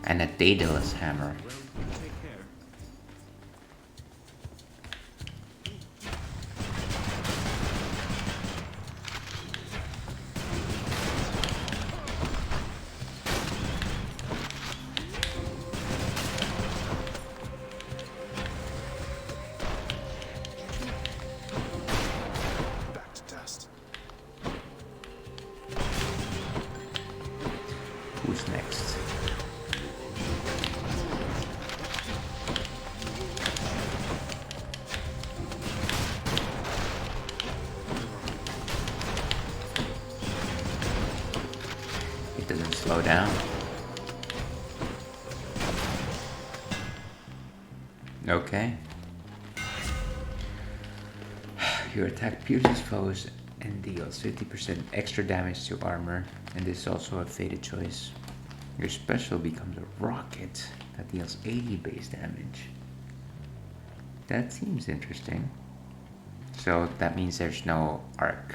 And a Daedalus hammer. Take care. Back to dust. down. Okay. Your attack pierces foes and deals 50% extra damage to armor, and this is also a fated choice. Your special becomes a rocket that deals 80 base damage. That seems interesting. So that means there's no arc.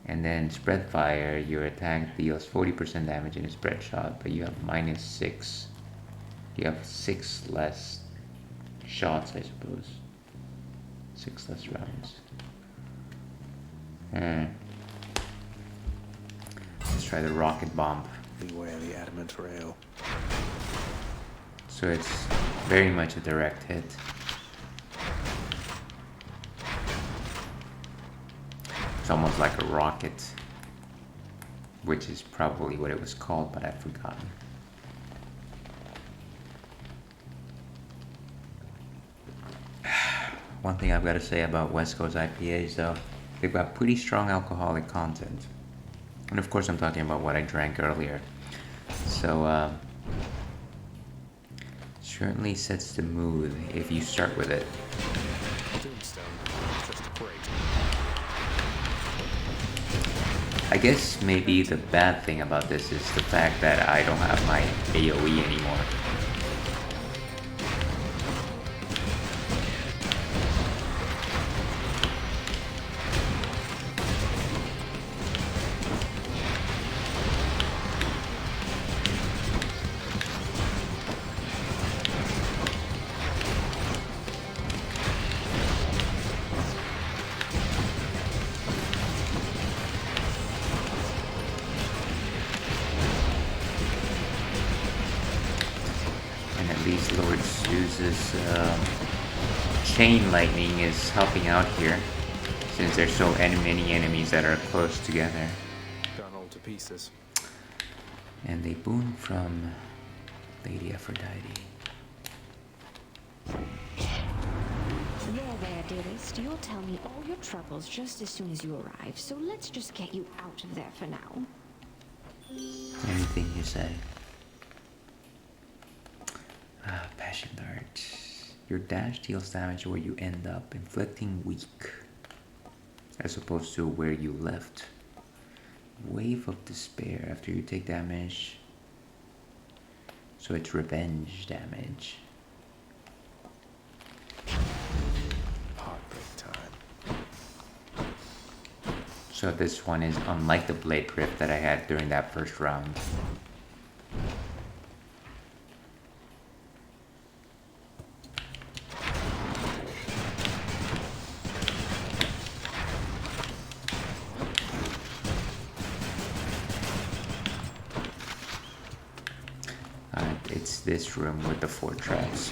And then spread fire, your attack deals 40% damage in a spread shot, but you have -6. You have 6 less shots, I suppose. 6 less rounds. Let's try the rocket bomb. Beware the adamant rail. So it's very much a direct hit. It's almost like a rocket, which is probably what it was called, but I've forgotten. One thing I've got to say about West Coast IPAs though, they've got pretty strong alcoholic content. And of course I'm talking about what I drank earlier. So certainly sets the mood if you start with it. I guess maybe the bad thing about this is the fact that I don't have my AoE anymore. Chain lightning is helping out here, since there's so many enemies that are close together. Done all to pieces. And they boon from Lady Aphrodite. There, dearest. You'll tell me all your troubles just as soon as you arrive, so let's just get you out of there for now. Anything you say. Passion Dart. Your dash deals damage where you end up, inflicting weak, as opposed to where you left. Wave of Despair after you take damage. So it's revenge damage. Heartbreak time. So this one is unlike the Blade Grip that I had during that first round. It's this room with the 4 traps.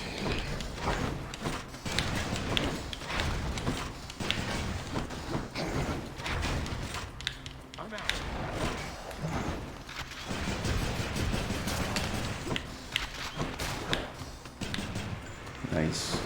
Nice.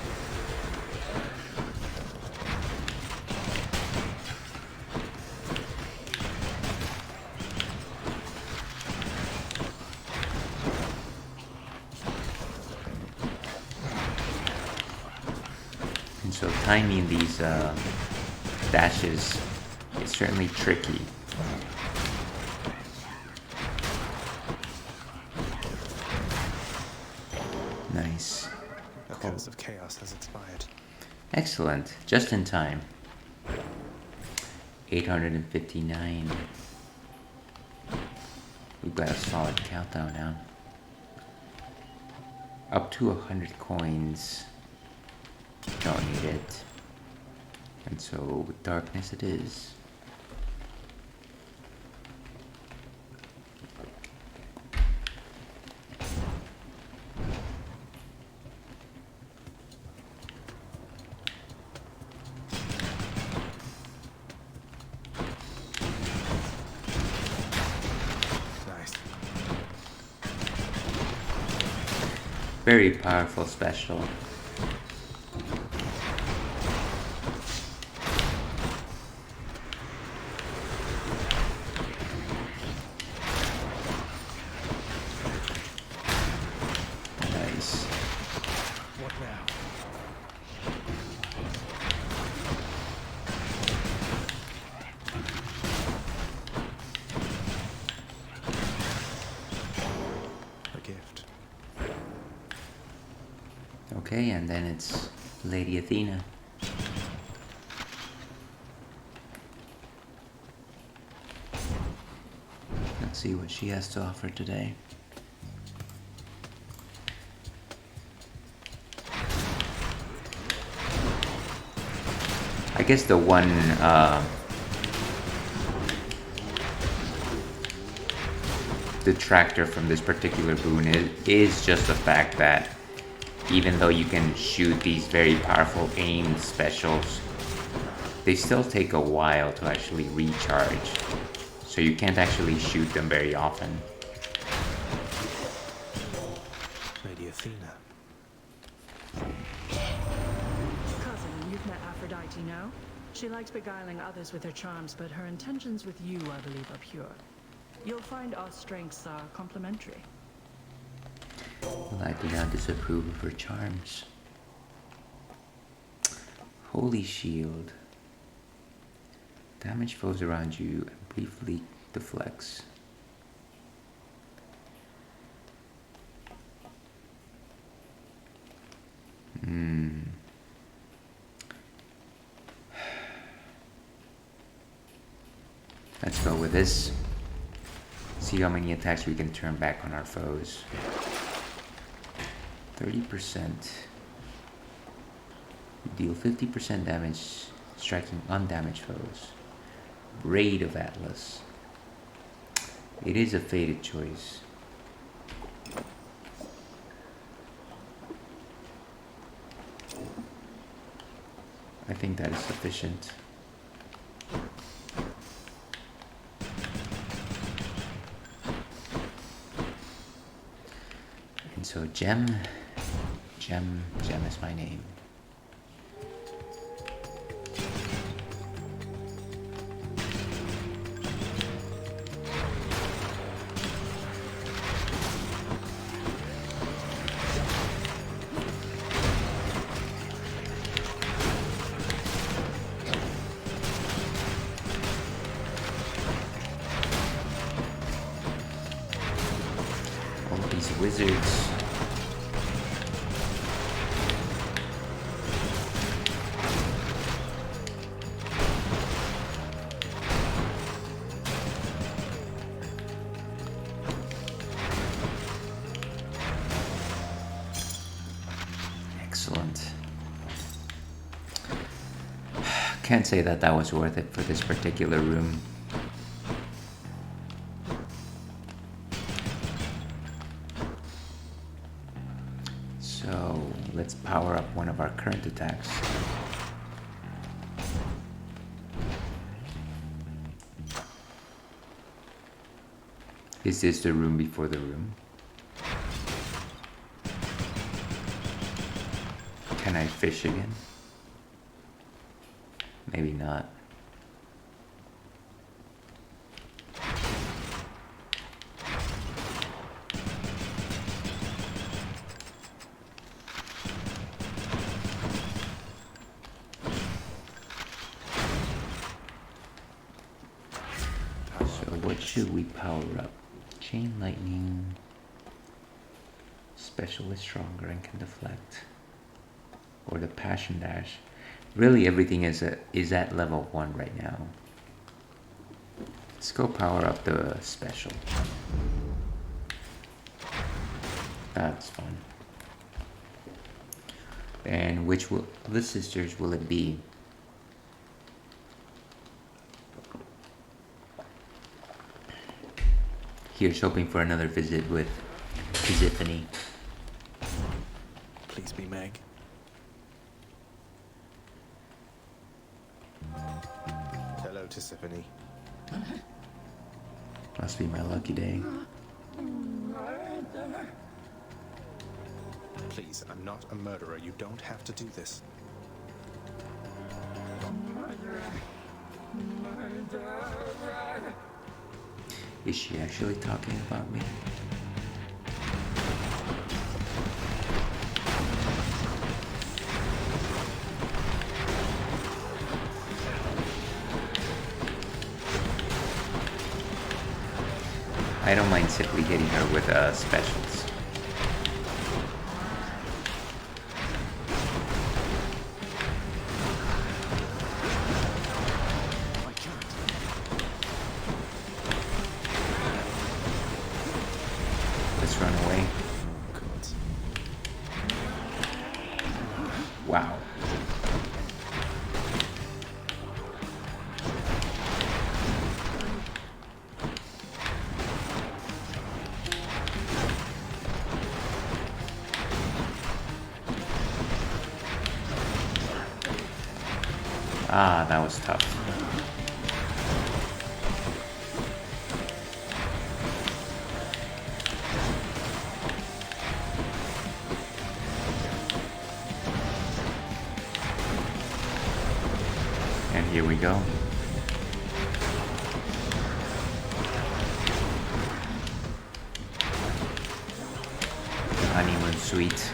And so timing these dashes is certainly tricky. Nice. The Curse of Chaos has expired. Excellent. Just in time. 859. We've got a solid countdown now. Up to 100 coins. Don't need it. And so with darkness it is. Very powerful special. Okay, and then it's Lady Athena. Let's see what she has to offer today. I guess the one detractor from this particular boon is just the fact that even though you can shoot these very powerful aim specials, they still take a while to actually recharge. So you can't actually shoot them very often. Lady Athena. Cousin, you've met Aphrodite, no? She likes beguiling others with her charms, but her intentions with you, I believe, are pure. You'll find our strengths are complementary. Well, I do not disapprove of her charms. Holy Shield. Damage foes around you and briefly deflects. Let's go with this. See how many attacks we can turn back on our foes. 30%. You deal 50% damage striking undamaged foes. Raid of Atlas. It is a fated choice. I think that is sufficient. And so Gem is my name. All these wizards. Excellent. Can't say that was worth it for this particular room. So let's power up one of our current attacks. Is this the room before the room? Can I fish again? Maybe not. So what should we power up? Chain Lightning. Special is stronger and can deflect. Or the Passion Dash. Really everything is at level 1 right now. Let's go power up the special. That's fun. And which of the sisters will it be? Here's hoping for another visit with Persephone. Please be Meg. Hello, Persephone. Must be my lucky day. Please, I'm not a murderer. You don't have to do this. Is she actually talking about me? I don't mind simply hitting her with specials. Wow. Ah, that was tough. And here we go. Honeymoon suite.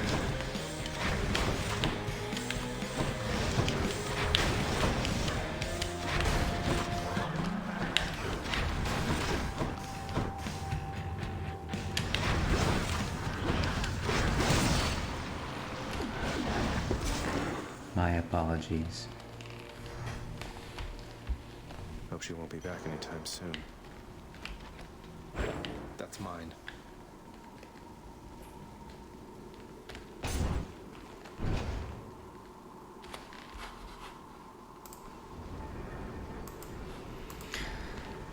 My apologies. Hope she won't be back anytime soon. That's mine.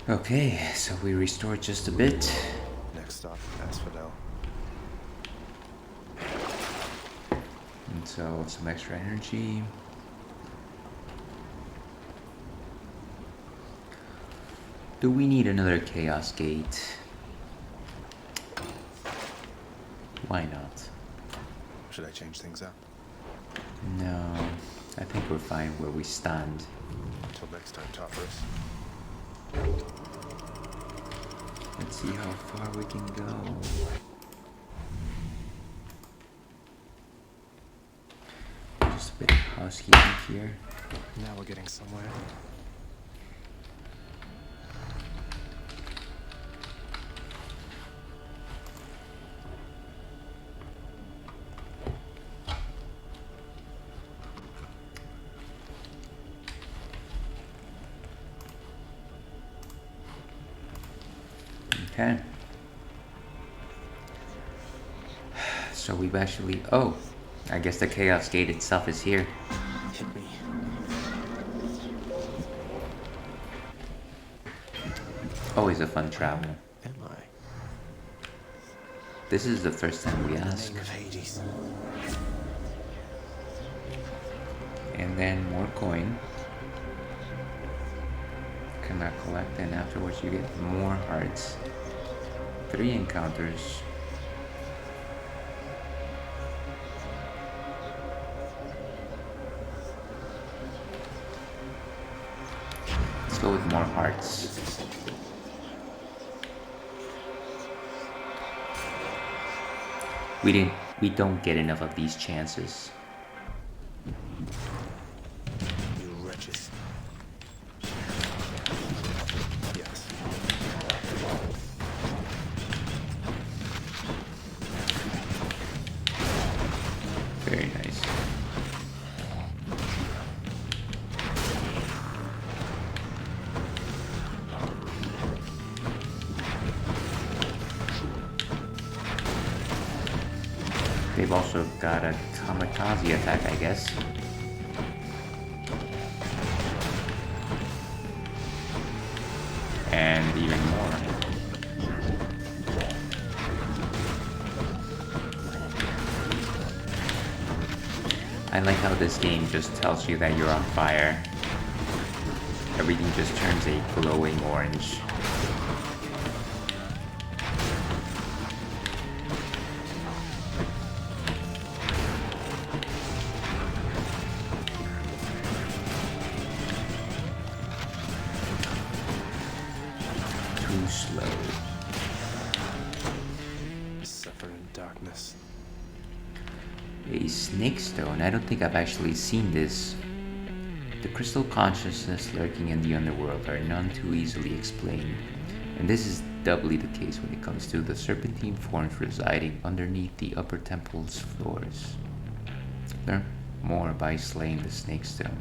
Okay, so we restored just a bit. Next stop, Asphodel. And so some extra energy. Do we need another Chaos Gate? Why not? Should I change things up? No, I think we're fine where we stand. Until next time, Toppers. Let's see how far we can go. Just a bit of housekeeping here. Now we're getting somewhere. Okay. So we've actually... Oh! I guess the Chaos Gate itself is here. Hit me. Always a fun travel. Am I? This is the first time we In the ask. name of Hades. And then more coin. Cannot collect, and afterwards you get more hearts. 3 encounters. Let's go with more hearts. We don't get enough of these chances. You wretches. Yes. Very nice. They've also got a kamikaze attack, I guess. And even more. I like how this game just tells you that you're on fire. Everything just turns a glowing orange. Too slow. Suffer in darkness. A snake stone. I don't think I've actually seen this. The crystal consciousness lurking in the underworld are none too easily explained, and this is doubly the case when it comes to the serpentine forms residing underneath the upper temple's floors. Learn more by slaying the snake stone.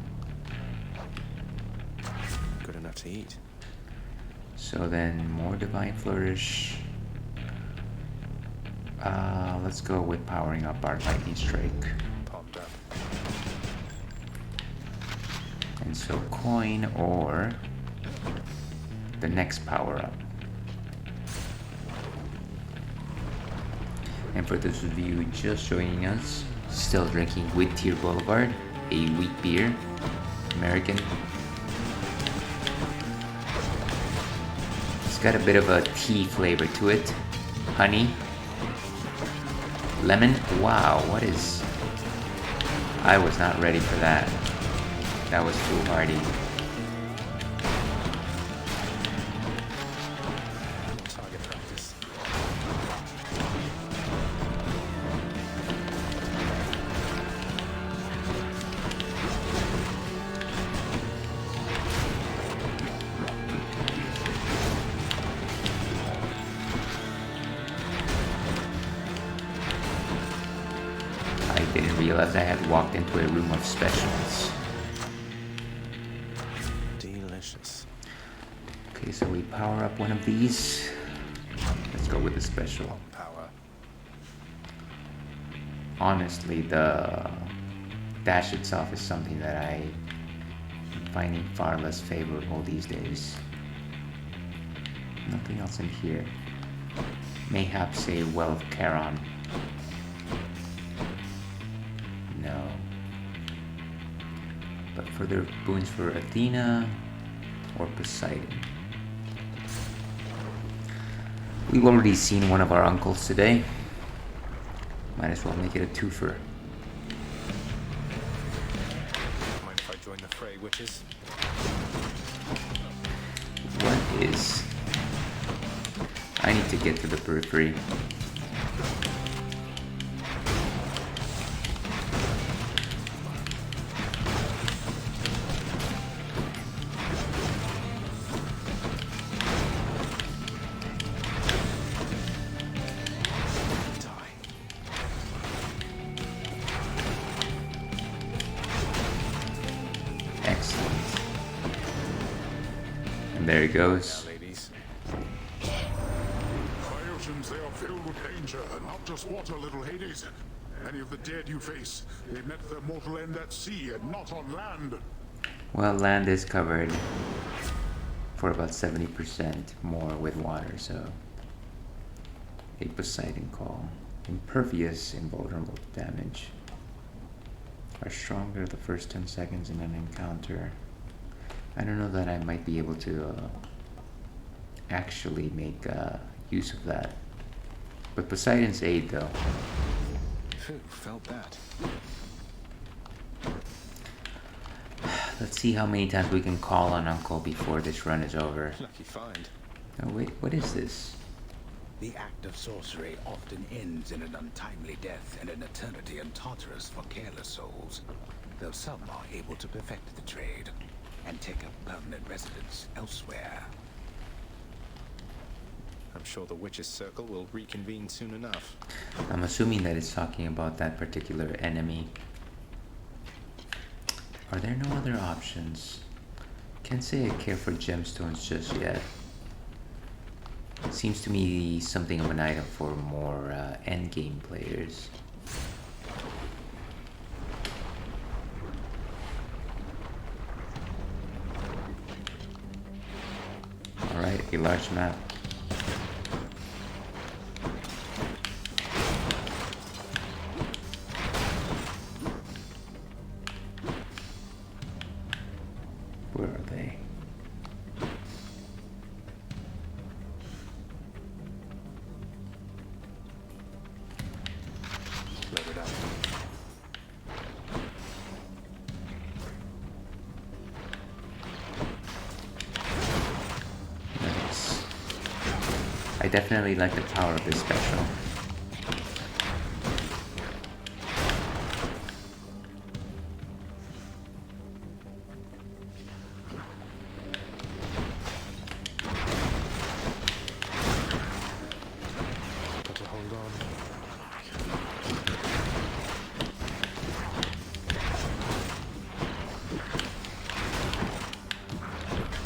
Good enough to eat. So then, more divine flourish. Let's go with powering up our lightning strike. Popped up. And so coin or the next power up. And for those of you just joining us, still drinking Wit-tier Blvd, a wheat beer, American. It's got a bit of a tea flavor to it. Honey. Lemon. Wow, what is... I was not ready for that. That was foolhardy. Target practice. I didn't realize I had walked into a room of specials. Delicious. Okay, so we power up one of these. Let's go with the special. Power. Honestly, the dash itself is something that I am finding far less favorable these days. Nothing else in here. Mayhaps a Well of Charon. No. But further boons for Athena or Poseidon. We've already seen one of our uncles today. Might as well make it a twofer. Mind if I join the fray, witches? What is... I need to get to the periphery. Excellent. And there he goes. My oceans, they are filled with danger, not just water, little Hades. Any of the dead you face, they met their mortal end at sea and not on land. Well, land is covered for about 70% more with water, so a Poseidon call. Impervious, invulnerable to damage. Are stronger the first 10 seconds in an encounter. I don't know that I might be able to actually make use of that. But Poseidon's aid, though. Phew, felt that. Let's see how many times we can call on Uncle before this run is over. Lucky find. Oh wait, what is this? The act of sorcery often ends in an untimely death and an eternity in Tartarus for careless souls, though some are able to perfect the trade and take up permanent residence elsewhere. I'm sure the witches' circle will reconvene soon enough. I'm assuming that it's talking about that particular enemy. Are there no other options? Can't say I care for gemstones just yet. Seems to me something of an item for more endgame players. Alright, a large map. Where are they? Load it up. Nice. I definitely like the power of this special. Got to hold on.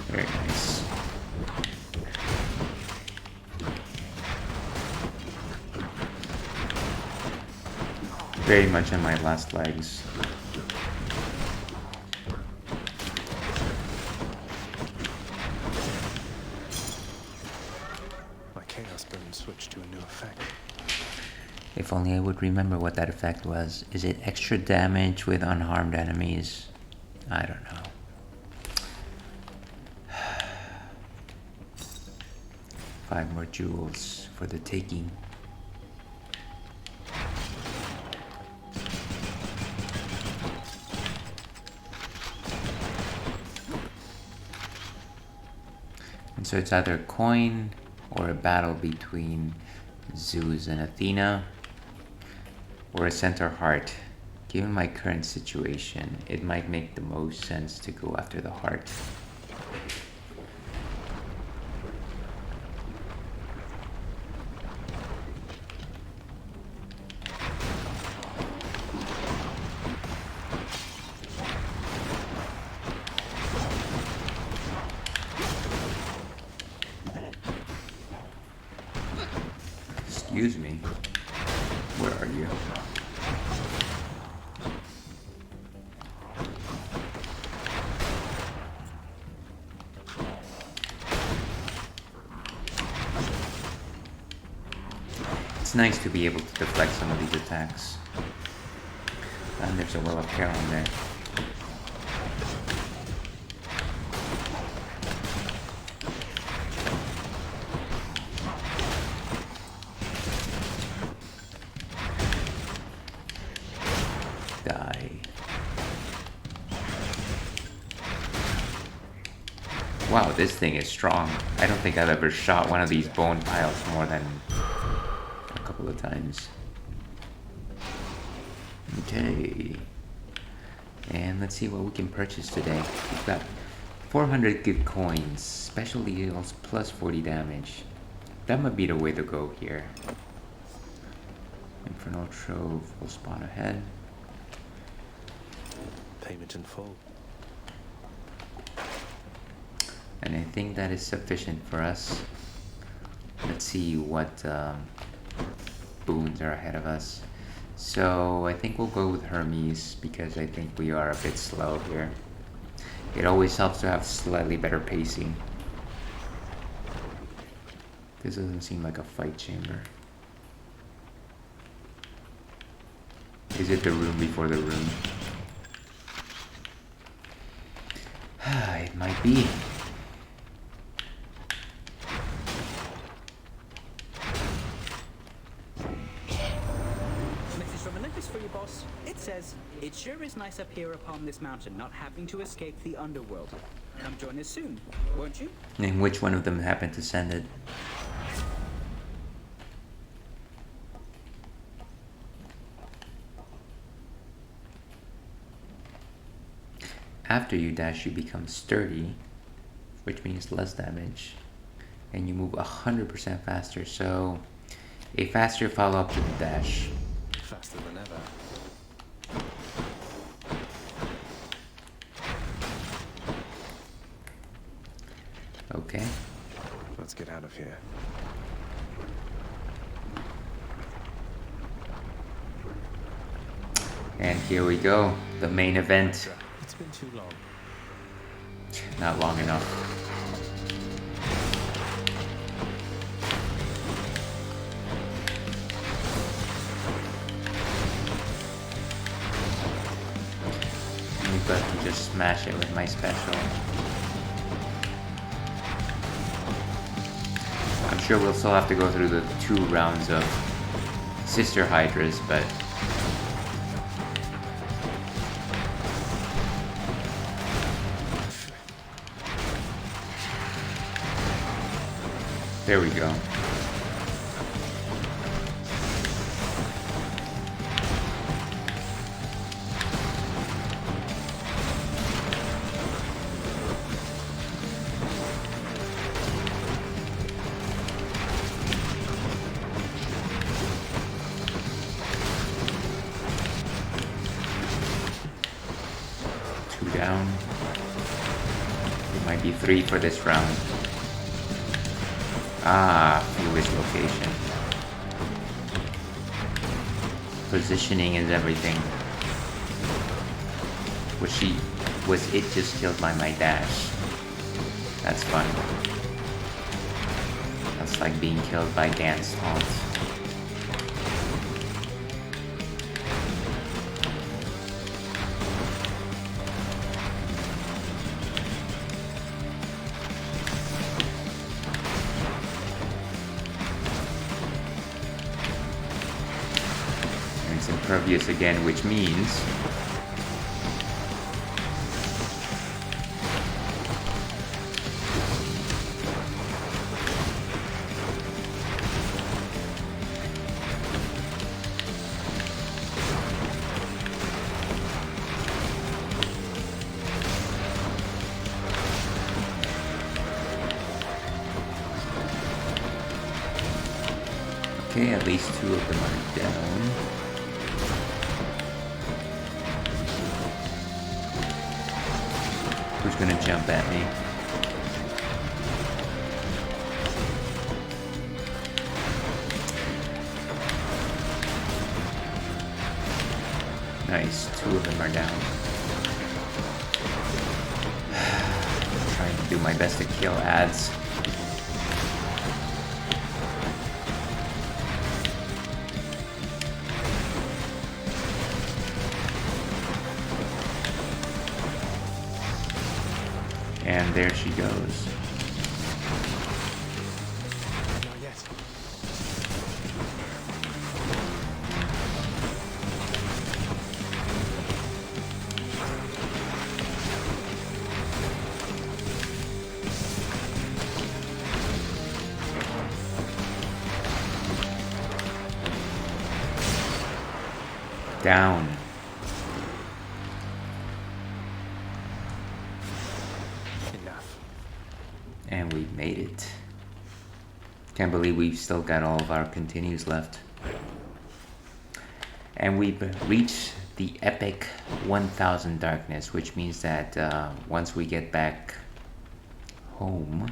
Very nice. Very much on my last legs. effect. If only I would remember what that effect was. Is it extra damage with unharmed enemies? I don't know. 5 more jewels for the taking. And so it's either a coin or a battle between Zeus and Athena, or a centaur heart. Given my current situation, it might make the most sense to go after the heart. Excuse me. Where are you? It's nice to be able to deflect some of these attacks. And there's a well of hair on there. Die. Wow, this thing is strong. I don't think I've ever shot one of these bone piles more than a couple of times. Okay. And let's see what we can purchase today. We've got 400 good coins, special deals plus 40 damage. That might be the way to go here. Infernal Trove will spawn ahead. Payment in full. And I think that is sufficient for us. Let's see what boons are ahead of us. So I think we'll go with Hermes because I think we are a bit slow here. It always helps to have slightly better pacing. This doesn't seem like a fight chamber. Is it the room before the room? It might be. Message from Olympus for you, boss. It says, it sure is nice up here upon this mountain, not having to escape the underworld. Come join us soon, won't you? And which one of them happened to send it? After you dash, you become sturdy, which means less damage, and you move 100% faster. So, a faster follow-up to the dash. Faster than ever. Okay. Let's get out of here. And here we go, the main event. It's been too long. Not long enough. I'm about to just smash it with my special. I'm sure we'll still have to go through the 2 rounds of Sister Hydras, but there we go. Down. It might be 3 for this round. Ah, foolish location. Positioning is everything. Was it just killed by my dash? That's fun. That's like being killed by Gan's taunt. impervious again, which means okay, at least 2 of them are down. Who's gonna jump at me? Nice, 2 of them are down. Trying to do my best to kill ads. And there she goes. Not yet. Down. And we made it. Can't believe we've still got all of our continues left. And we've reached the epic 1000 darkness, which means that once we get back home,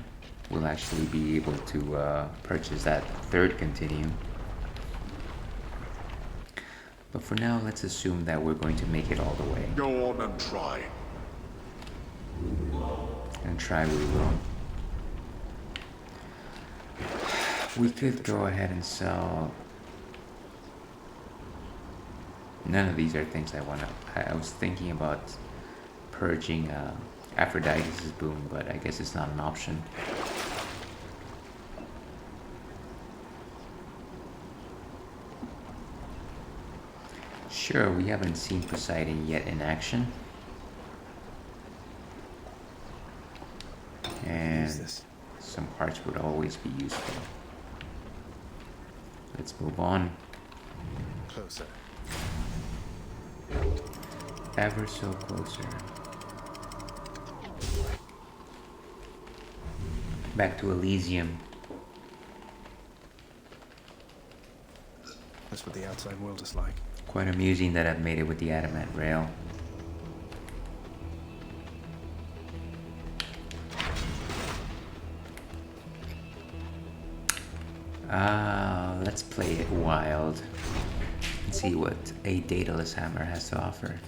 we'll actually be able to purchase that 3rd continue. But for now, let's assume that we're going to make it all the way. Go on and try. And try we will. We could go ahead and sell. None of these are things I want to. I was thinking about purging Aphrodite's boom, but I guess it's not an option. Sure, we haven't seen Poseidon yet in action. And some parts would always be useful. Let's move on. Closer. Ever so closer. Back to Elysium. That's what the outside world is like. Quite amusing that I've made it with the adamant rail. Let's play it wild and see what a Daedalus hammer has to offer.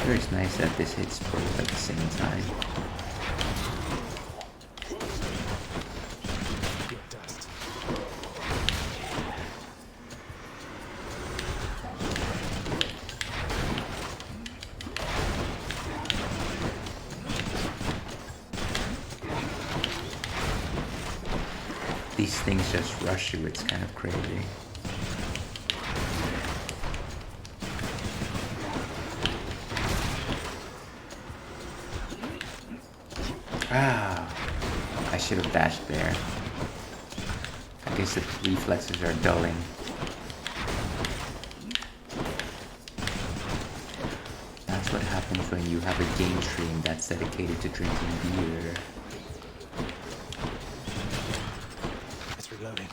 Sure, it's nice that this hits both at the same time. These things just rush you, it's kind of crazy. Ah, I should have dashed there. I guess the reflexes are dulling. That's what happens when you have a game stream that's dedicated to drinking beer. It's reloading.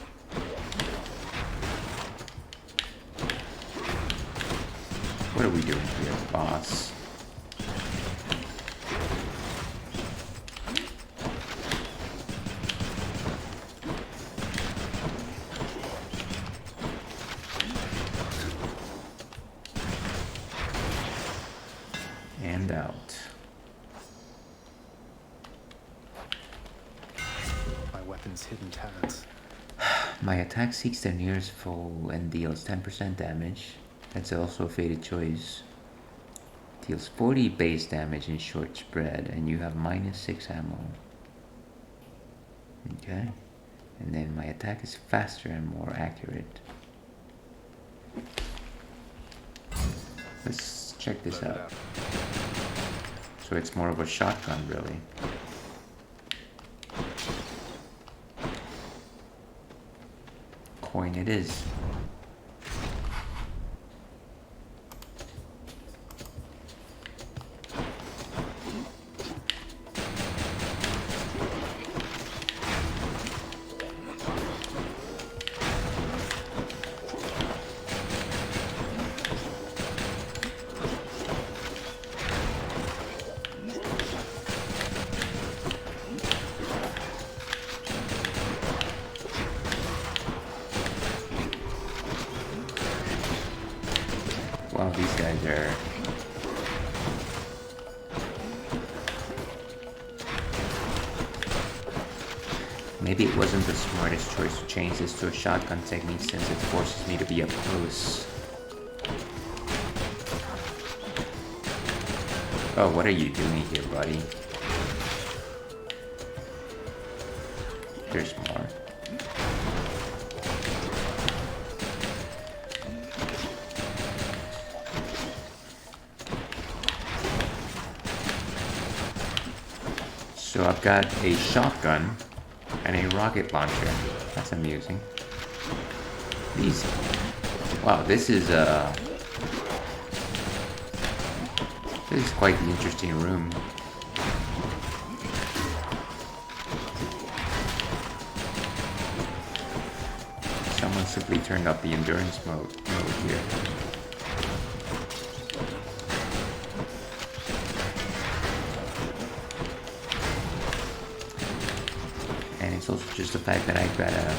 What are we doing here, boss? And out. weapon's hidden talents. My attack seeks their nearest foe and deals 10% damage. That's also a fated choice. Deals 40 base damage in short spread, and you have -6 ammo. Okay. And then my attack is faster and more accurate. Let's check this out. So it's more of a shotgun, really. Coin it is. Wow, these guys are... Maybe it wasn't the smartest choice to change this to a shotgun technique since it forces me to be up close. Oh, what are you doing here, buddy? There's more. So I've got a shotgun and a rocket launcher. That's amusing. These... Wow, this is quite the interesting room. Someone simply turned up the endurance mode here. And it's also just the fact that I've gotta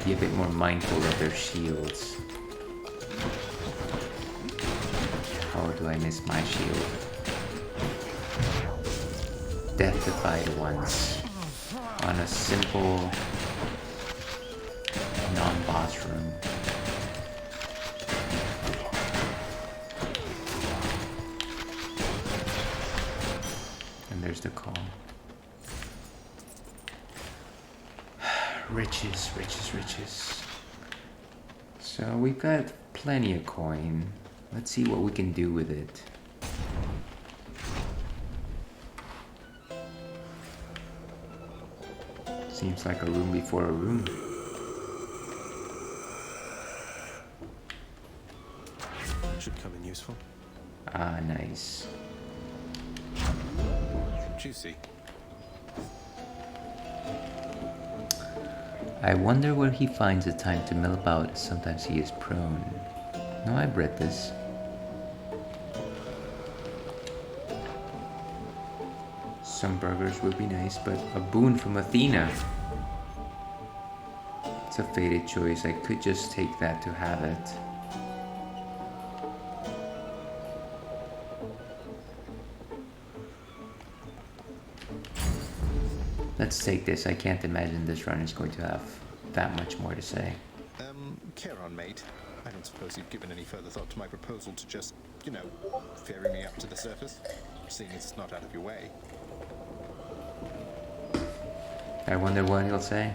be a bit more mindful of their shields. Or do I miss my shield? Death-defied once on a simple non-boss room. And there's the call. Riches, riches, riches. So we've got plenty of coin. Let's see what we can do with it. Seems like a room before a room. Should come in useful. Ah, nice. Juicy. I wonder where he finds the time to mill about. Sometimes he is prone. No, I've read this. Some burgers would be nice, but a boon from Athena. It's a fated choice. I could just take that to have it. Let's take this. I can't imagine this run is going to have that much more to say. Care on, mate. I don't suppose you've given any further thought to my proposal to just, you know, ferry me up to the surface, seeing as it's not out of your way. I wonder what he'll say.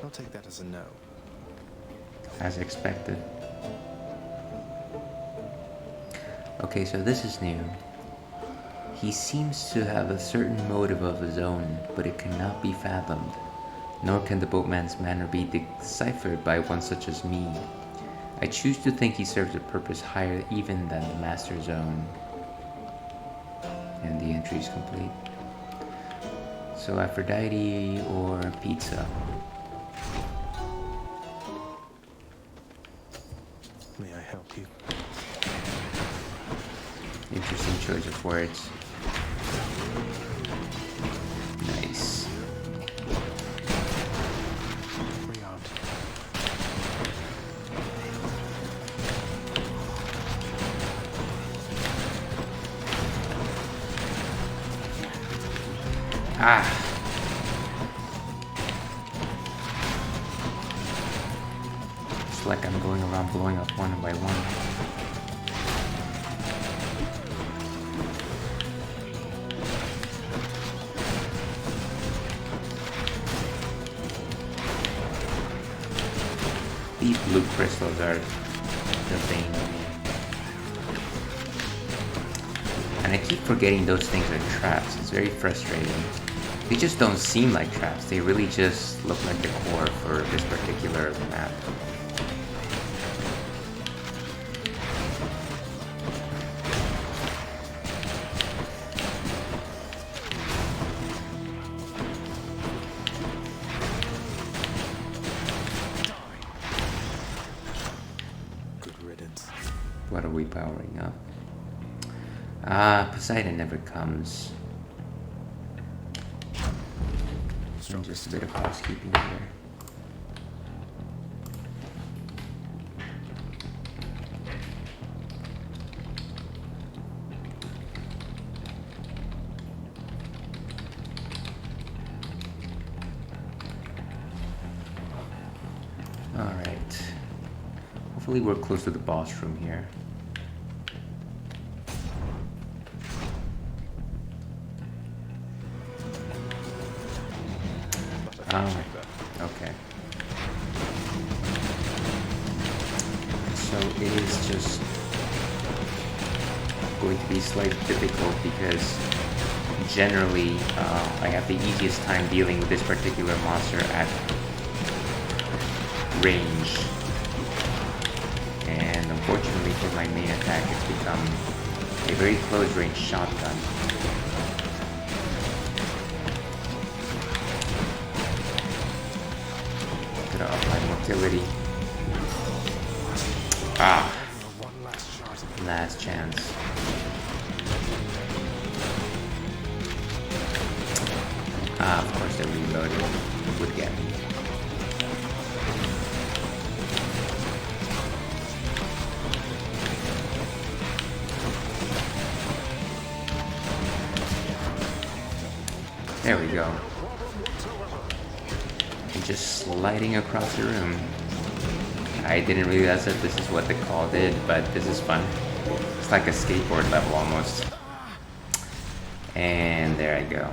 I'll take that as a no. As expected. Okay, so this is new. He seems to have a certain motive of his own, but it cannot be fathomed. Nor can the boatman's manner be deciphered by one such as me. I choose to think he serves a purpose higher even than the master's own. And the entry is complete. So Aphrodite or pizza? May I help you? Interesting choice of words. Nice. Ah! It's like I'm going around blowing up one by one. These blue crystals are the thing. And I keep forgetting those things are traps. It's very frustrating. They just don't seem like traps. They really just look like the core for this particular map. What are we powering up? Ah, Poseidon never comes. And just a bit of housekeeping here. Alright. Hopefully we're close to the boss room here. Oh, okay. So it is just going to be slightly difficult because generally I have the easiest time dealing with this particular monster at range. And unfortunately for my main attack, it's become a very close range shotgun. Gonna up my motility. Ah! Last chance. Ah, of course the reloading would get me. There we go. And just sliding across the room. I didn't realize that this is what the call did, but this is fun. It's like a skateboard level almost. And there I go.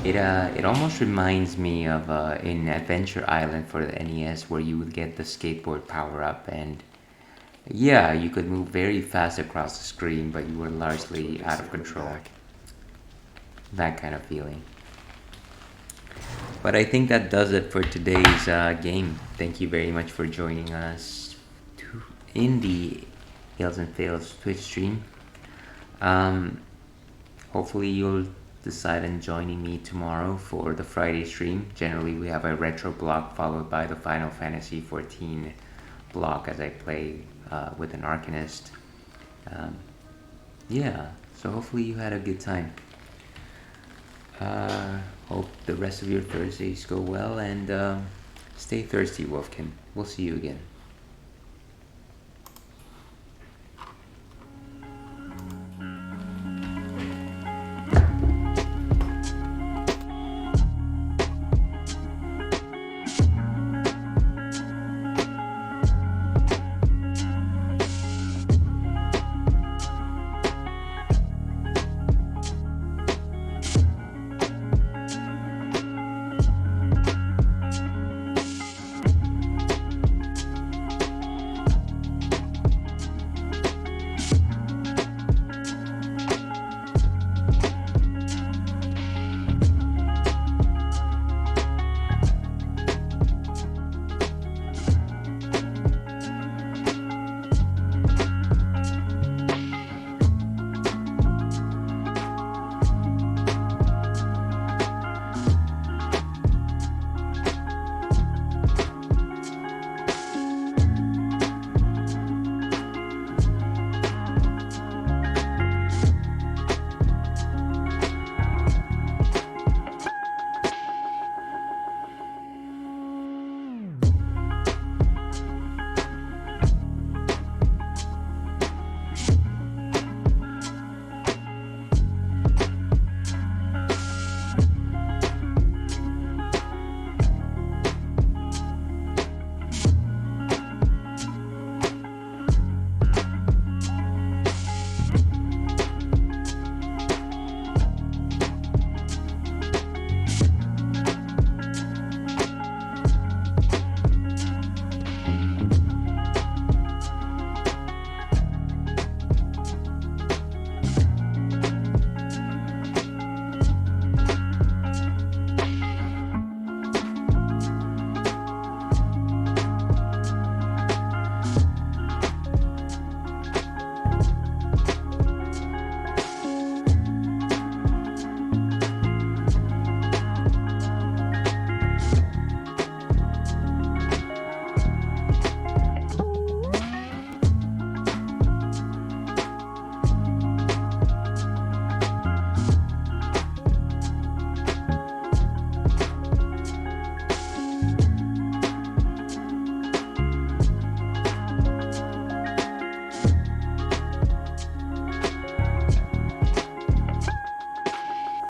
It almost reminds me of in Adventure Island for the NES where you would get the skateboard power up and yeah, you could move very fast across the screen, but you were largely out of control. That kind of feeling. But I think that does it for today's game. Thank you very much for joining us in the Fails and Fails Twitch stream. Hopefully you'll decide on joining me tomorrow for the Friday stream. Generally we have a retro block followed by the Final Fantasy XIV block as I play with an Arcanist. Yeah, so hopefully you had a good time. Hope the rest of your Thursdays go well and stay thirsty, Wolfkin. We'll see you again.